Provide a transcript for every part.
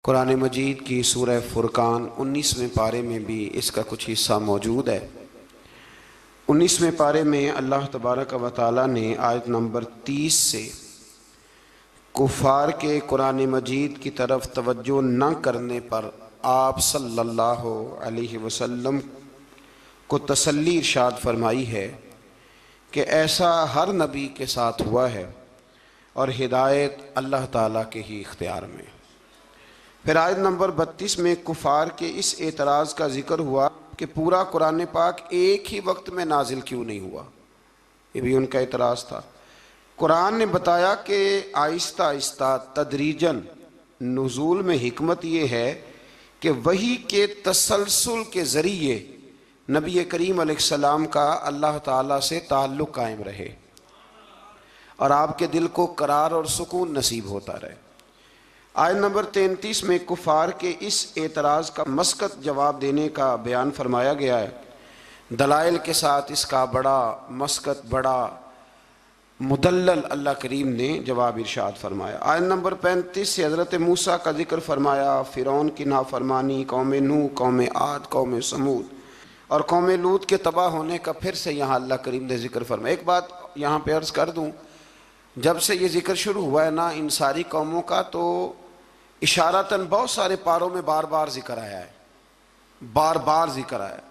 कुरान मजीद की सूरह फुरकान 19वें पारे में भी इसका कुछ हिस्सा मौजूद है। 19वें पारे में अल्लाह तबारक व तआला ने आयत नंबर 30 से कुफ़ार के कुरान मजीद की तरफ तवज्जो न करने पर आप सल्लल्लाहु अलैहि वसल्लम को तसल्ली इरशाद फरमाई है कि ऐसा हर नबी के साथ हुआ है और हिदायत अल्लाह ताला के ही इख्तियार में। फिर आयत नंबर 32 में कुफ़ार के इस एतराज़ का जिक्र हुआ कि पूरा कुरान पाक एक ही वक्त में नाजिल क्यों नहीं हुआ। ये भी उनका एतराज़ था। कुरान ने बताया कि आहिस्ता आहिस्ता तदरीजन नुज़ूल में हिकमत ये है कि वही के तसलसल के ज़रिए नबी करीम अलैहिस्सलाम का अल्लाह ताला से ताल्लुक़ कायम रहे और आपके दिल को करार और सुकून नसीब होता रहे। आयत नंबर 33 में कुफ़ार के इस एतराज़ का मस्कत जवाब देने का बयान फरमाया गया है। दलाइल के साथ इसका बड़ा मस्कत, बड़ा मुदल्लल अल्लाह करीम ने जवाब इरशाद फरमाया। आयत नंबर 35 से हज़रत मूसा का जिक्र फरमाया, फ़िरौन की नाफरमानी, कौम नूह, कौम आद, कौम समूद और कौम लूत के तबाह होने का फिर से यहाँ अल्लाह करीम ने जिक्र फरमाया। एक बात यहाँ पे अर्ज़ कर दूँ, जब से ये जिक्र शुरू हुआ है ना इन सारी कौमों का, तो इशारतन बहुत सारे पारों में बार बार जिक्र आया है, बार बार जिक्र आया है।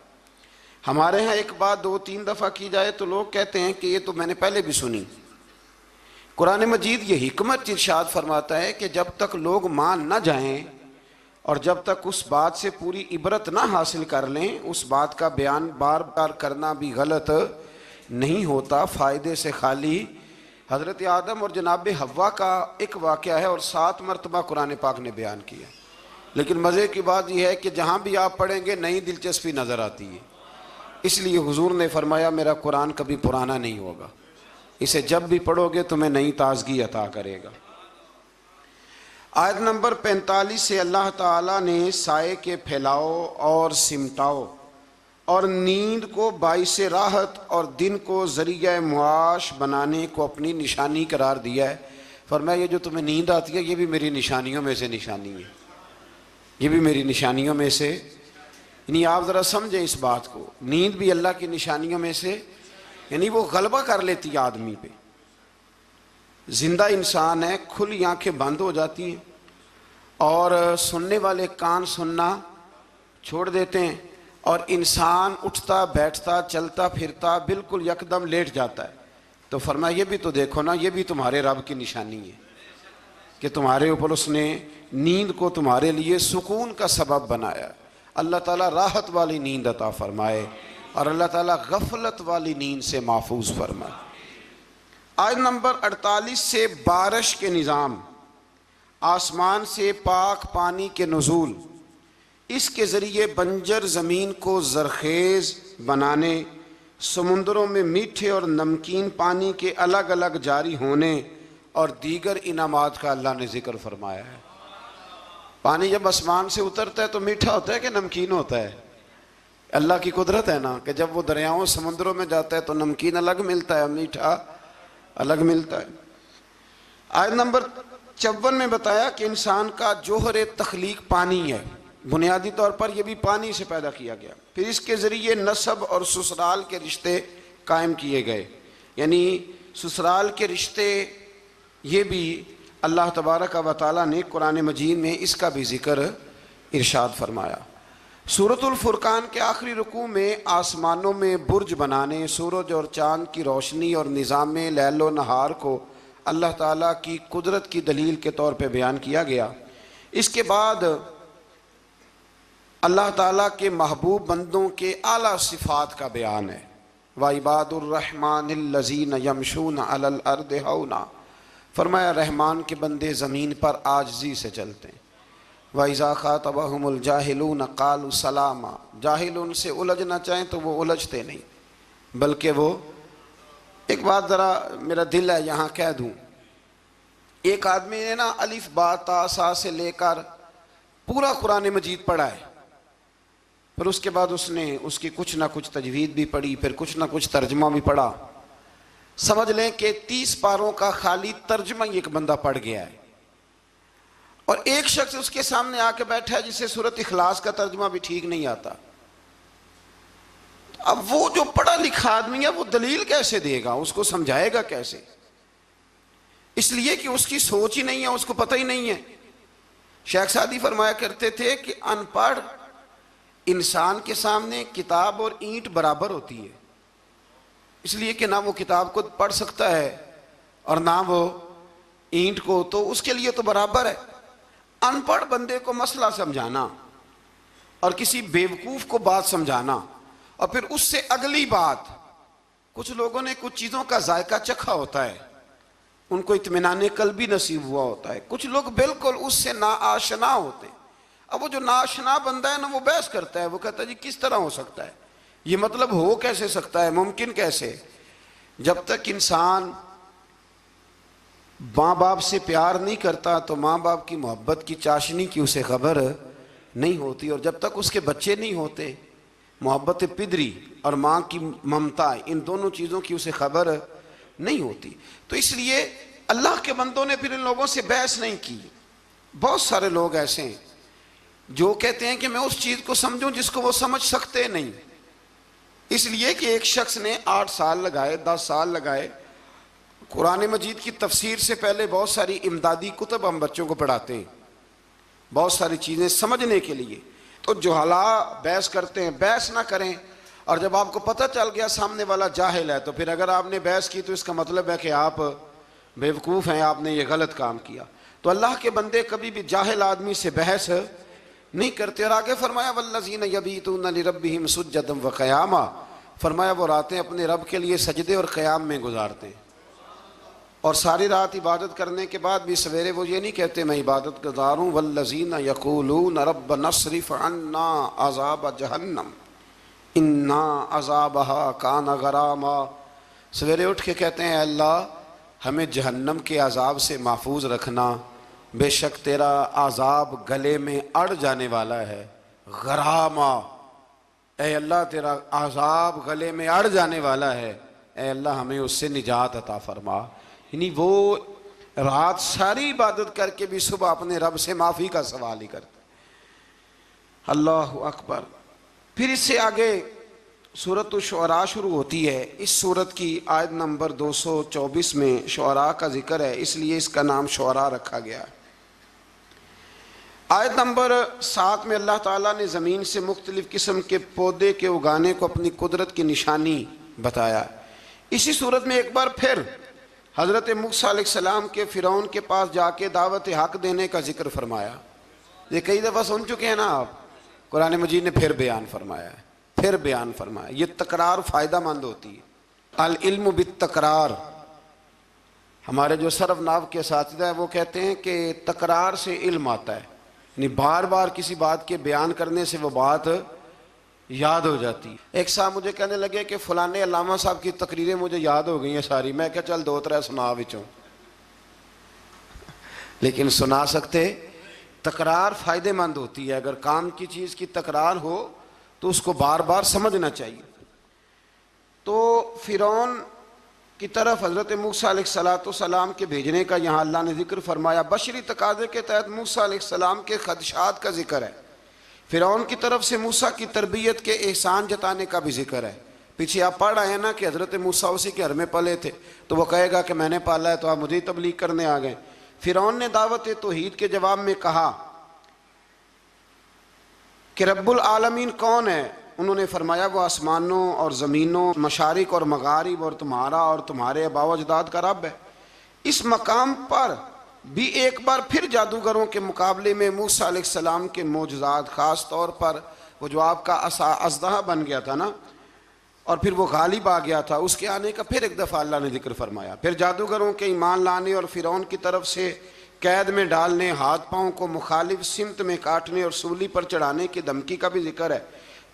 हमारे यहाँ एक बात 2-3 दफ़ा की जाए तो लोग कहते हैं कि ये तो मैंने पहले भी सुनी। कुरान मजीद ये हिकमत इरशाद फरमाता है कि जब तक लोग मान न जाएं और जब तक उस बात से पूरी इबरत ना हासिल कर लें, उस बात का बयान बार बार करना भी गलत नहीं होता, फ़ायदे से खाली। हज़रत आदम और जनाब हव्वा का एक वाक़या है और 7 मरतबा कुरान पाक ने बयान किया। लेकिन मज़े की बात यह है कि जहाँ भी आप पढ़ेंगे नई दिलचस्पी नज़र आती है। इसलिए हुजूर ने फरमाया मेरा कुरान कभी पुराना नहीं होगा, इसे जब भी पढ़ोगे तुम्हें नई ताज़गी अता करेगा। आयत नंबर 45 से अल्लाह ताला ने साए के फैलाओ और सिमटाओ और नींद को बाइस राहत और दिन को ज़रिया मुआश बनाने को अपनी निशानी करार दिया है। फरमाया ये जो तुम्हें नींद आती है ये भी मेरी निशानियों में से निशानी है, ये भी मेरी निशानियों में से। यानी आप ज़रा समझें इस बात को, नींद भी अल्लाह की निशानियों में से, यानी वो गलबा कर लेती है आदमी पे। जिंदा इंसान है, खुली आंखें बंद हो जाती हैं और सुनने वाले कान सुनना छोड़ देते हैं और इंसान उठता बैठता चलता फिरता बिल्कुल यकदम लेट जाता है। तो फरमाया ये भी तो देखो ना, ये भी तुम्हारे रब की निशानी है कि तुम्हारे ऊपर उसने नींद को तुम्हारे लिए सुकून का सबब बनाया। अल्लाह ताला राहत वाली नींद अता फरमाए और अल्लाह ताला गफलत वाली नींद से महफूज फरमाए। आयत नंबर 48 से बारिश के निज़ाम, आसमान से पाक पानी के नुज़ूल, इसके ज़रिए बंजर ज़मीन को ज़रखेज़ बनाने, समुंदरों में मीठे और नमकीन पानी के अलग अलग जारी होने और दीगर इनामात का अल्लाह ने ज़िक्र फरमाया है। पानी जब आसमान से उतरता है तो मीठा होता है कि नमकीन होता है? अल्लाह की कुदरत है ना कि जब वो दरियाओं समुद्रों में जाता है तो नमकीन अलग मिलता है, मीठा अलग मिलता है। आयत नंबर 54 में बताया कि इंसान का जोहर तख्लीक पानी है, बुनियादी तौर पर यह भी पानी से पैदा किया गया। फिर इसके ज़रिए नसब और ससुराल के रिश्ते कायम किए गए, यानी ससुराल के रिश्ते ये भी अल्लाह तबारक व तआला ने कुरान मजीद में इसका भी ज़िक्र इरशाद फरमाया। सूरतुल फुरकान के आखिरी रुकू में आसमानों में बुर्ज बनाने, सूरज और चाँद की रोशनी और निज़ाम लैलो नहार को अल्लाह ताला की कुदरत की दलील के तौर पे बयान किया गया। इसके बाद अल्लाह ताला के महबूब बंदों के आला सिफ़ात का बयान है। व इबादुर्रहमानिल्लज़ीन यमशून अलल अर्दि हौना, फरमाया रहमान के बंदे ज़मीन पर आजिज़ी से चलते हैं। व इज़ा ख़ातबहुमुल जाहिलून क़ालू सलामा, जाहिल उनसे उलझना चाहें तो वो उलझते नहीं, बल्कि वो, एक बात ज़रा मेरा दिल है यहाँ कह दूँ, एक आदमी ने ना अलिफ बा ता सा से लेकर पूरा कुरान मजीद पढ़ा है, फिर उसके बाद उसने उसकी कुछ ना कुछ तजवीद भी पढ़ी, फिर कुछ ना कुछ तर्जमा भी पढ़ा। समझ लें कि 30 पारों का खाली तर्जमा ही एक बंदा पढ़ गया है। और एक शख्स उसके सामने आके बैठा है जिसे सूरत इखलास का तर्जुमा भी ठीक नहीं आता। अब वो जो पढ़ा लिखा आदमी है वो दलील कैसे देगा, उसको समझाएगा कैसे? इसलिए कि उसकी सोच ही नहीं है, उसको पता ही नहीं है। शेख सादी फरमाया करते थे कि अनपढ़ इंसान के सामने किताब और ईंट बराबर होती है, इसलिए कि ना वो किताब को पढ़ सकता है और ना वो ईंट को, तो उसके लिए तो बराबर है। अनपढ़ बंदे को मसला समझाना और किसी बेवकूफ को बात समझाना और फिर उससे अगली बात, कुछ लोगों ने कुछ चीजों का जायका चखा होता है, उनको इत्मीनान कल्बी नसीब हुआ होता है। कुछ लोग बिल्कुल उससे नाआशना होते हैं। अब वो जो नाआशना बंदा है ना, वो बहस करता है, वो कहता है जी किस तरह हो सकता है, ये मतलब हो कैसे सकता है, मुमकिन कैसे? जब तक इंसान माँ बाप से प्यार नहीं करता तो माँ बाप की मोहब्बत की चाशनी की उसे खबर नहीं होती, और जब तक उसके बच्चे नहीं होते मोहब्बत पिदरी और माँ की ममता, इन दोनों चीज़ों की उसे खबर नहीं होती। तो इसलिए अल्लाह के बंदों ने फिर इन लोगों से बहस नहीं की। बहुत सारे लोग ऐसे हैं जो कहते हैं कि मैं उस चीज़ को समझूं जिसको वो समझ सकते नहीं, इसलिए कि एक शख्स ने 8 साल लगाए, 10 साल लगाए। कुरान मजीद की तफसीर से पहले बहुत सारी इमदादी कुतब हम बच्चों को पढ़ाते हैं, बहुत सारी चीज़ें समझने के लिए। तो जुहला बहस करते हैं, बहस ना करें। और जब आपको पता चल गया सामने वाला जाहिल है, तो फिर अगर आपने बहस की तो इसका मतलब है कि आप बेवकूफ़ हैं, आपने ये गलत काम किया। तो अल्लाह के बंदे कभी भी जाहिल आदमी से बहस नहीं करते। और आगे फरमाया वल्लज़ीना यबीतूना लिरब्बिहिम सुज्जदन व क़यामा, फरमाया वो रातें अपने रब के लिए सजदे और क़याम में गुजारते हैं। और सारी रात इबादत करने के बाद भी सवेरे वो ये नहीं कहते मैं इबादत गुजार हूँ। वल्लज़ीना यक़ूलूना रब्बना अस्रिफ़ अन्ना अज़ाब जहन्नम इन्ना अज़ाबहा काना गरामा, सवेरे उठ के कहते हैं अल्लाह हमें जहन्नम के अज़ाब से महफूज रखना, बेशक तेरा अज़ाब गले में अड़ जाने वाला है। गरामा, ए अल्लाह तेरा अज़ाब गले में अड़ जाने वाला है, ए अल्लाह हमें उससे निजात अता फरमा। यानी वो रात सारी इबादत करके भी सुबह अपने रब से माफ़ी का सवाल ही करते। अल्लाह अकबर। फिर इससे आगे सूरत शुअरा शुरू होती है। इस सूरत की आयत नंबर 224 में शुअरा का जिक्र है, इसलिए इसका नाम शुअरा रखा गया। आयत नंबर 7 में अल्लाह ताला ने ज़मीन से मुख्तलिफ़ किस्म के पौधे के उगाने को अपनी कुदरत की निशानी बताया। इसी सूरत में एक बार फिर हज़रत मूसा अलैहिस्सलाम के फ़िरौन के पास जाके दावत हक़ देने का जिक्र फरमाया। ये कई दफ़ा सुन चुके हैं ना आप, कुरान मजीद ने फिर बयान फरमाया है, फिर बयान फरमाया। ये तकरार फ़ायदा मंद होती है। अल इल्म बित तकरार, हमारे जो सरफ नाव के साथिदा है वो कहते हैं कि तकरार से इल्म आता है, यानी बार बार किसी बात के बयान करने से वो बात याद हो जाती है। एक साहब मुझे कहने लगे कि फलाने अल्लामा साहब की तकरीरें मुझे याद हो गई हैं सारी। मैं क्या चल 2-3 सुना विचों, लेकिन सुना सकते। तकरार फ़ायदेमंद होती है। अगर काम की चीज़ की तकरार हो तो उसको बार बार समझना चाहिए। तो फ़िरौन की तरफ हज़रत मूसा अलैहिस्सलाम के भेजने का यहाँ अल्लाह ने जिक्र फरमाया। बशरी तकाज़े के तहत मूसा अलैहिस्सलाम के खदशात का जिक्र है। फ़िरौन की तरफ से मूसा की तरबियत के एहसान जताने का भी जिक्र है। पीछे आप पढ़ रहे हैं ना कि हज़रत मूसा उसी के घर में पले थे, तो वह कहेगा कि मैंने पाला है तो आप मुझे तबलीग करने आ गए। फ़िरौन ने दावत तौहीद के जवाब में कहा कि रब्बुल आलमीन कौन है? उन्होंने फरमाया वो आसमानों और ज़मीनों, मशारिक और मगारिब और तुम्हारा और तुम्हारे आबाओ अजदाद का रब है। इस मकाम पर भी एक बार फिर जादूगरों के मुकाबले में मूसा अलैहिस्सलाम के मोजज़ात, ख़ास तौर पर वो जो आपका अज़दहा बन गया था ना और फिर वो गालिब आ गया था, उसके आने का फिर एक दफ़ा अल्लाह ने जिक्र फरमाया। फिर जादूगरों के ईमान लाने और फ़िरौन की तरफ से कैद में डालने, हाथ पाँव को मुखालिफ सिमत में काटने और सूली पर चढ़ाने की धमकी का भी जिक्र है।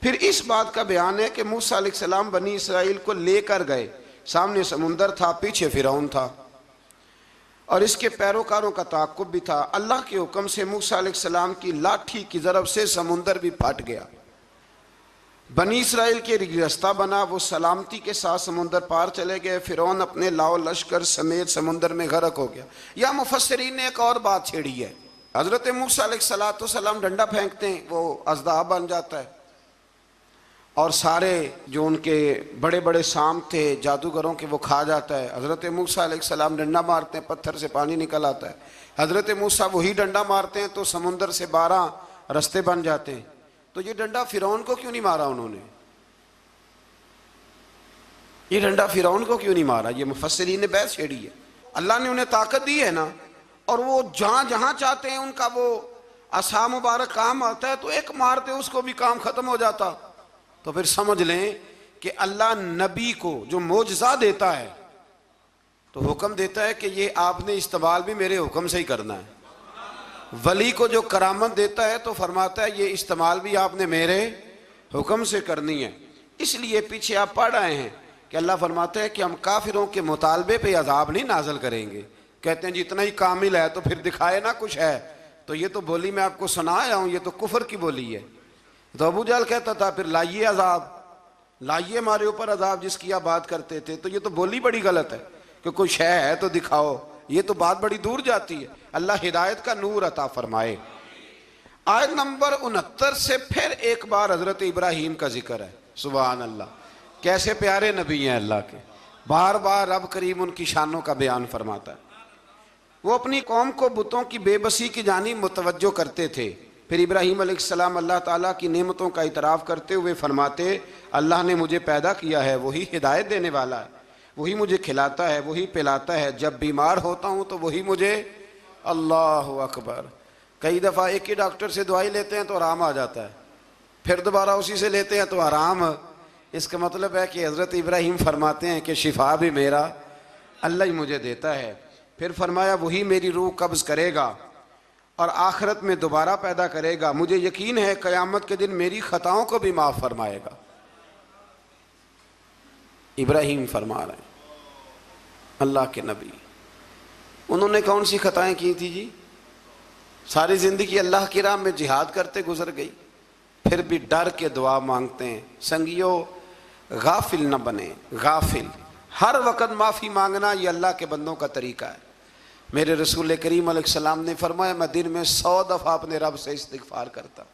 फिर इस बात का बयान है कि मूसा अलैहिस्सलाम बनी इसराइल को लेकर गए, सामने समुंदर था, पीछे फ़िरौन था और इसके पैरोकारों का ताक़ुब भी था। अल्लाह के हुक्म से मूसा अलैहिस्सलाम की लाठी की ज़रब से समुंदर भी फट गया। बनी इसराइल के रास्ता बना, वो सलामती के साथ समुंदर पार चले गए। फ़िरौन अपने लाओ लश्कर समेत समुंदर में गर्क हो गया। या मुफस्सिरीन ने एक और बात छेड़ी है हजरत मूसा अलैहिस्सलाम डंडा फेंकते हैं, वो अज़दा बन जाता है और सारे जो उनके बड़े बड़े शाम थे जादूगरों के वो खा जाता है। हजरत मूसा अलैहिस्सलाम डंडा मारते हैं, पत्थर से पानी निकल आता है। हजरत मूसा वही डंडा मारते हैं तो समुंदर से 12 रास्ते बन जाते हैं। तो ये डंडा फिरौन को क्यों नहीं मारा उन्होंने? ये डंडा फिरौन को क्यों नहीं मारा? ये मुफस्सिरीन ने बहस छेड़ी है। अल्लाह ने उन्हें ताकत दी है ना, और वो जहां जहां चाहते हैं उनका वो असा मुबारक काम आता है, तो एक मारते उसको भी काम खत्म हो जाता। तो फिर समझ लें कि अल्लाह नबी को जो मोजज़ा देता है तो हुक्म देता है कि ये आपने इस्तेमाल भी मेरे हुक्म से ही करना है। वली को जो करामत देता है तो फरमाता है ये इस्तेमाल भी आपने मेरे हुक्म से करनी है। इसलिए पीछे आप पढ़ आए हैं कि अल्लाह फरमाते हैं कि हम काफिरों के मुतालबे पे अजाब नहीं नाजल करेंगे। कहते हैं जितना ही कामिल है तो फिर दिखाए ना कुछ है। तो ये तो बोली मैं आपको सुना आया हूँ, ये तो कुफर की बोली है। तो अबू जहल कहता था फिर लाइए अजाब, लाइए हमारे ऊपर अजाब जिसकी आप बात करते थे। तो ये तो बोली बड़ी गलत है कि कोई शय है तो दिखाओ, ये तो बात बड़ी दूर जाती है। अल्लाह हिदायत का नूर अता फरमाए। आयत नंबर 69 से फिर एक बार हजरत इब्राहीम का जिक्र है। सुभान अल्लाह, कैसे प्यारे नबी हैं अल्लाह के। बार बार रब करीम उनकी शानों का बयान फरमाता है। वो अपनी कौम को बुतों की बेबसी की जानिब मुतवज्जो करते थे। फिर इब्राहीम अलैहिस्सलाम अल्लाह ताला की नेमतों का इतराफ़ करते हुए फरमाते, अल्लाह ने मुझे पैदा किया है, वही हिदायत देने वाला है, वही मुझे खिलाता है, वही पिलाता है, जब बीमार होता हूँ तो वही मुझे, अल्लाह अकबर। कई दफ़ा एक ही डॉक्टर से दवाई लेते हैं तो आराम आ जाता है, फिर दोबारा उसी से लेते हैं तो आराम। इसका मतलब है कि हज़रत इब्राहीम फरमाते हैं कि शिफा भी मेरा अल्लाह ही मुझे देता है। फिर फरमाया वही मेरी रूह कब्ज़ करेगा और आखिरत में दोबारा पैदा करेगा। मुझे यकीन है क़यामत के दिन मेरी ख़ताओं को भी माफ़ फरमाएगा। इब्राहीम फरमा रहे हैं अल्लाह के नबी। उन्होंने कौन सी ख़ताएँ की थी जी? सारी ज़िंदगी अल्लाह की राह में जिहाद करते गुजर गई, फिर भी डर के दुआ मांगते हैं। संगियो गाफिल न बने, गाफिल हर वक़्त माफ़ी मांगना ये अल्लाह के बंदों का तरीका है। मेरे रसूल करीम अलैहिस्सलाम ने फरमाया मैं दिन में 100 दफ़ा अपने रब से इस्तिग़फ़ार करता।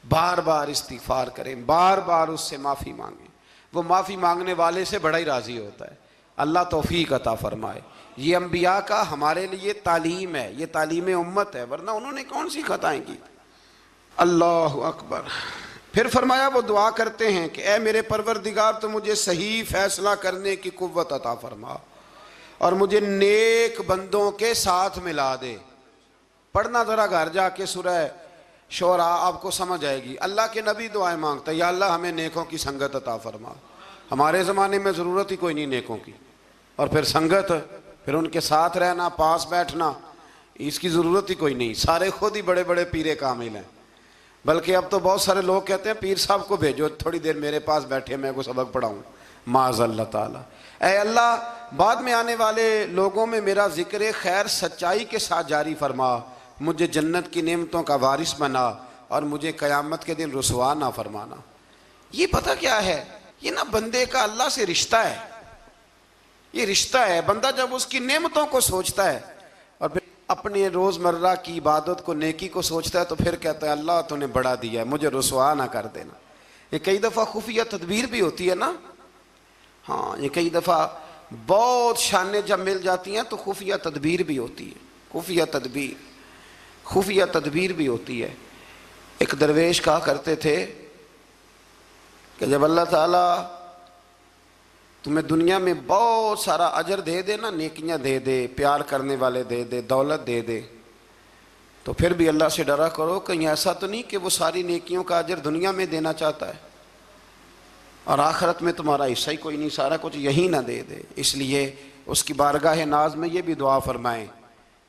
बार बार इस्तिग़फ़ार करें, बार बार उससे माफ़ी मांगें, वो माफ़ी मांगने वाले से बड़ा ही राज़ी होता है। अल्लाह तौफ़ीक़ अता फ़रमाए। ये अम्बिया का हमारे लिए तालीम है, ये तालीम उम्मत है, वरना उन्होंने कौन सी ख़ताएँ की। अल्लाह अकबर। फिर फरमाया वो दुआ करते हैं कि ए मेरे परवरदिगार तो मुझे सही फ़ैसला करने की कुव्वत अता फ़रमा और मुझे नेक बंदों के साथ मिला दे। पढ़ना ज़रा घर जाके सूरह शोरा, आपको समझ आएगी। अल्लाह के नबी दुआएं मांगता है, या अल्लाह हमें नेकों की संगत अता फरमा। हमारे ज़माने में ज़रूरत ही कोई नहीं नेकों की, और फिर संगत, फिर उनके साथ रहना, पास बैठना, इसकी ज़रूरत ही कोई नहीं। सारे खुद ही बड़े बड़े पीरे कामिल हैं। बल्कि अब तो बहुत सारे लोग कहते हैं पीर साहब को भेजो थोड़ी देर मेरे पास बैठे, मैं को सबक पढ़ाऊँ। माज़अल्लाह ताला। ऐ अल्लाह, बाद में आने वाले लोगों में मेरा ज़िक्र खैर सच्चाई के साथ जारी फरमा, मुझे जन्नत की नेमतों का वारिस बना और मुझे क़यामत के दिन रुसवा ना फरमाना। ये पता क्या है, ये ना बंदे का अल्लाह से रिश्ता है। ये रिश्ता है, बंदा जब उसकी नेमतों को सोचता है और फिर अपने रोज़मर्रा की इबादत को, नेकी को सोचता है, तो फिर कहता है अल्लाह तूने बड़ा दिया है, मुझे रुसवा ना कर देना। ये कई दफ़ा खुफिया तदबीर भी होती है ना। हाँ, ये कई दफ़ा बहुत शानें जब मिल जाती हैं तो खुफिया तदबीर भी होती है। खुफिया तदबीर भी होती है। एक दरवेश कहा करते थे कि जब अल्लाह ताला तुम्हें दुनिया में बहुत सारा अजर दे दे ना, नेकियां दे दे, प्यार करने वाले दे दे, दौलत दे दे, तो फिर भी अल्लाह से डरा करो कहीं ऐसा तो नहीं कि वो सारी नेकियों का अजर दुनिया में देना चाहता है और आखिरत में तुम्हारा हिस्सा ही कोई नहीं, सारा कुछ यही ना दे दे। इसलिए उसकी बारगाह नाज में ये भी दुआ फरमाएं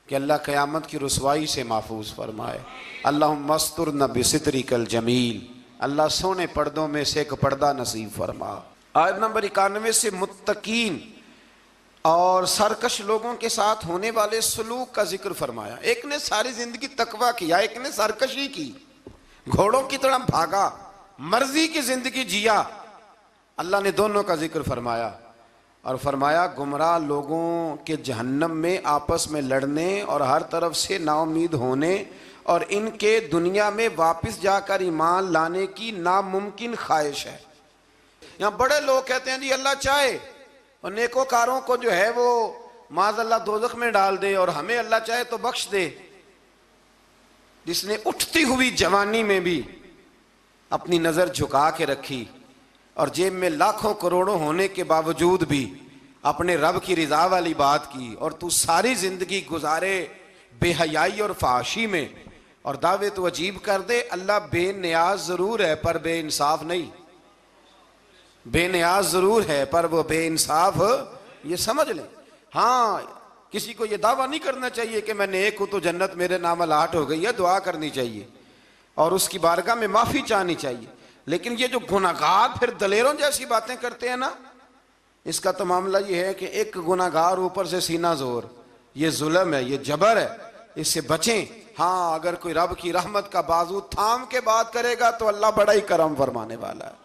कि अल्लाह क़यामत की रुसवाई से महफूज फरमाए। अल्लाहुम्मा मस्तुरना बिसित्रिकल जमील, अल्लाह सोने पर्दों में से एक पर्दा नसीब फरमा। आयत नंबर 91 से मुत्तकीन और सरकश लोगों के साथ होने वाले सलूक का जिक्र फरमाया। एक ने सारी जिंदगी तकवा किया, एक ने सरकशी की, घोड़ों की तरह भागा, मर्जी की जिंदगी जिया। अल्लाह ने दोनों का जिक्र फरमाया और फरमाया गुमराह लोगों के जहन्नम में आपस में लड़ने और हर तरफ से नाउम्मीद होने और इनके दुनिया में वापस जाकर ईमान लाने की नामुमकिन ख्वाहिश है। यहाँ बड़े लोग कहते हैं जी अल्लाह चाहे और नेकोकारों को जो है वो माज़अल्लाह दोज़ख में डाल दे और हमें अल्लाह चाहे तो बख्श दे। जिसने उठती हुई जवानी में भी अपनी नज़र झुका के रखी और जेब में लाखों करोड़ों होने के बावजूद भी अपने रब की रिजा वाली बात की और तू सारी जिंदगी गुजारे बेहयाई और फाशी में और दावे तो अजीब कर दे अल्लाह बेनियाज जरूर है पर बेइंसाफ नहीं। बेनियाज जरूर है पर वो बेइंसाफ, ये समझ लें। हाँ, किसी को ये दावा नहीं करना चाहिए कि मैं नेक हूं तो जन्नत मेरे नाम अलाट हो गई है, दुआ करनी चाहिए और उसकी बारगाह में माफी चाहनी चाहिए। लेकिन ये जो गुनाहगार फिर दलेरों जैसी बातें करते हैं ना, इसका तो मामला ये है कि एक गुनाहगार ऊपर से सीना जोर, ये जुल्म है, ये जबर है, इससे बचें। हाँ, अगर कोई रब की रहमत का बाजू थाम के बात करेगा तो अल्लाह बड़ा ही करम फरमाने वाला है।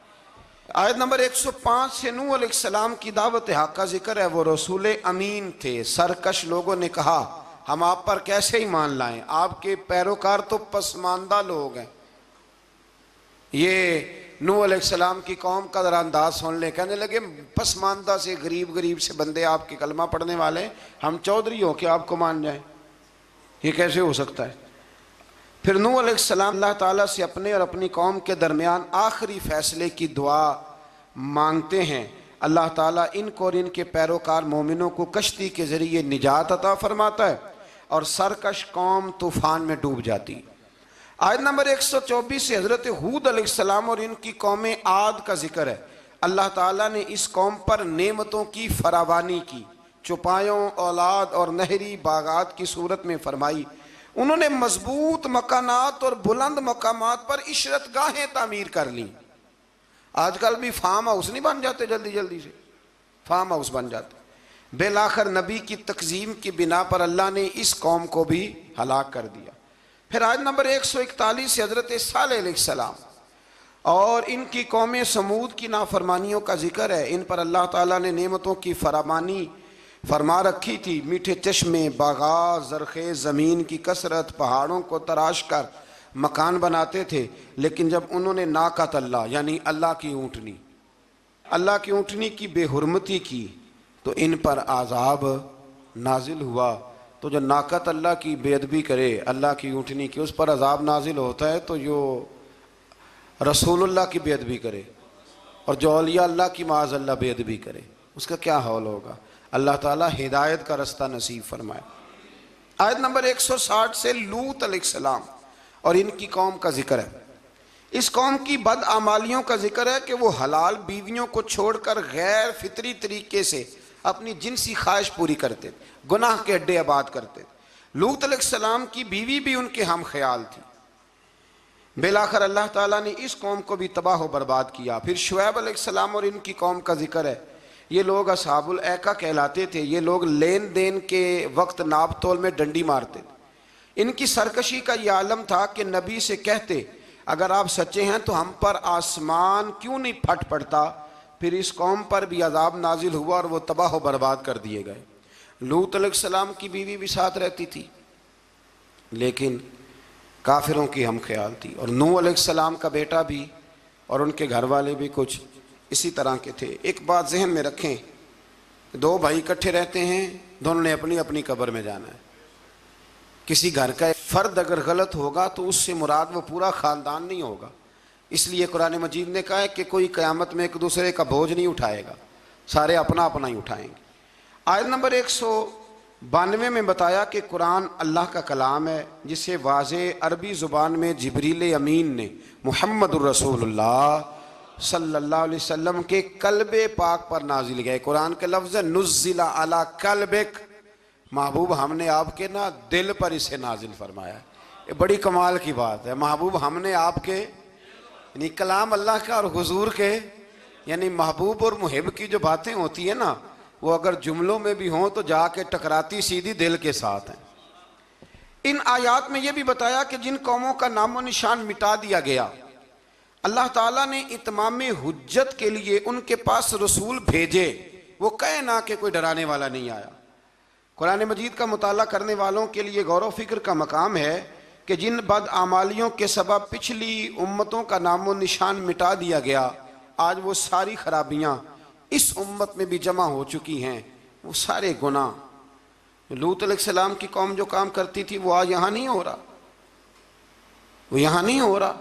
आयत नंबर 105 से नूह अलैहिस्सलाम की दावत हक का जिक्र है। वो रसूल अमीन थे। सरकश लोगों ने कहा हम आप पर कैसे ईमान लाएं, आपके पैरोकार तो पसमानदा लोग हैं। ये नूह अलैहिस्सलाम की कौम का जरा अंदाज सुन ले, कहने लगे पसमानदा से गरीब गरीब से बंदे आपके कलमा पढ़ने वाले, हम चौधरी हो के आपको मान जाएं, ये कैसे हो सकता है। फिर नूह अलैहिस्सलाम अल्लाह ताला से अपने और अपनी कौम के दरमियान आखिरी फैसले की दुआ मांगते हैं। अल्लाह ताला इनको और इनके पैरोकार मोमिनों को कश्ती के ज़रिए निजात अता फरमाता है और सरकश कौम तूफ़ान में डूब जाती। आयत नंबर 124 से हज़रत हूद अलैहिस्सलाम और इनकी कौम आद का जिक्र है। अल्लाह ताला ने इस कौम पर नेमतों की फरावानी की, चुपायों, औलाद और नहरी बागात की सूरत में फरमाई। उन्होंने मजबूत मकानात और बुलंद मकामात पर इशरत गाहें तामीर कर ली। आजकल भी फार्म हाउस नहीं बन जाते, जल्दी जल्दी से फार्म हाउस बन जाते। बेलाखिर नबी की तकजीम की बिना पर अल्लाह ने इस कौम को भी हलाक कर दिया। फिर आयत नंबर 141 से हजरत सालेह अलैहिस्सलाम और इनकी कौम समूद की नाफरमानियों का जिक्र है। इन पर अल्लाह ताला ने नेमतों की फरामानी फरमा रखी थी। मीठे चश्मे, बागात, ज़रख़े ज़मीन की कसरत, पहाड़ों को तराश कर मकान बनाते थे। लेकिन जब उन्होंने नाकत अल्लाह यानी अल्लाह की ऊँटनी की बेहुरमती की तो इन पर आज़ाब नाजिल हुआ। तो जो नाकत अल्लाह की बेअदबी करे, अल्लाह की ऊँटनी की, उस पर अज़ाब नाजिल होता है। तो जो रसूलुल्लाह की बेअदबी करे और जो औलिया अल्लाह की माज़अल्लाह बेअदबी करे, उसका क्या हाल होगा। अल्लाह ताला हिदायत का रास्ता नसीब फरमाए। आयत नंबर 160 से लूत अलैहिस्सलाम और इनकी कौम का जिक्र है। इस कौम की बदआमालियों का जिक्र है कि वो हलाल बीवियों को छोड़कर गैर फितरी तरीके से अपनी जिनसी ख्वाहिश पूरी करते थे, गुनाह के अड्डे आबाद करते थे। लूत अलैहिस्सलाम की बीवी भी उनके हम ख्याल थी। बेलाखिर अल्लाह ताला ने इस कौम को भी तबाह बर्बाद किया। फिर शुएब अलैहिस्सलाम और इनकी कौम का जिक्र है। ये लोग असहाबुल ऐका कहलाते थे। ये लोग लेन देन के वक्त नाप तोल में डंडी मारते थे। इनकी सरकशी का यह आलम था कि नबी से कहते अगर आप सच्चे हैं तो हम पर आसमान क्यों नहीं फट पड़ता। फिर इस कौम पर भी अजाब नाजिल हुआ और वो तबाह बर्बाद कर दिए गए। लूत अलैहिस्सलाम की बीवी भी साथ रहती थी लेकिन काफिरों की हम ख्याल थी। और नूह अलैहिस्सलाम का बेटा भी और उनके घर वाले भी कुछ इसी तरह के थे। एक बात जहन में रखें, दो भाई इकट्ठे रहते हैं, दोनों ने अपनी अपनी कब्र में जाना है। किसी घर का फर्द अगर गलत होगा तो उससे मुराद वो पूरा ख़ानदान नहीं होगा। इसलिए कुरान मजीद ने कहा है कि कोई क़यामत में एक दूसरे का बोझ नहीं उठाएगा, सारे अपना अपना ही उठाएंगे। आयत नंबर 192 में बताया कि कुरान अल्लाह का कलाम है जिसे वाज़े अरबी ज़ुबान में जिब्रील अमीन ने मुहम्मदुर रसूलुल्लाह सल्लल्लाहु अलैहि वसल्लम के कल्बे पाक पर नाजिल गए। कुरान के लफ्ज़ नुज़्ज़िला अला कल्बिक, महबूब हमने आपके ना दिल पर इसे नाजिल फरमाया। ये बड़ी कमाल की बात है। महबूब हमने आपके यानी कलाम अल्लाह का और हुजूर के यानी महबूब और मुहिब की जो बातें होती है ना, वो अगर जुमलों में भी हों तो जाके टकराती सीधी दिल के साथ हैं। इन आयात में यह भी बताया कि जिन कौमों का नामो निशान मिटा दिया गया, अल्लाह ताला ने इत्माम हुज्जत के लिए उनके पास रसूल भेजे। वो कहे ना कि कोई डराने वाला नहीं आया। कुरान मजीद का मुताला करने वालों के लिए गौर व फिक्र का मकाम है कि जिन बदआमालियों के सबब पिछली उम्मतों का नामो निशान मिटा दिया गया, आज वो सारी खराबियाँ इस उम्मत में भी जमा हो चुकी हैं। वो सारे गुनाह लूत अलैहिस्सलाम की कौम जो काम करती थी वो आज यहाँ नहीं हो रहा, वो यहाँ नहीं हो रहा।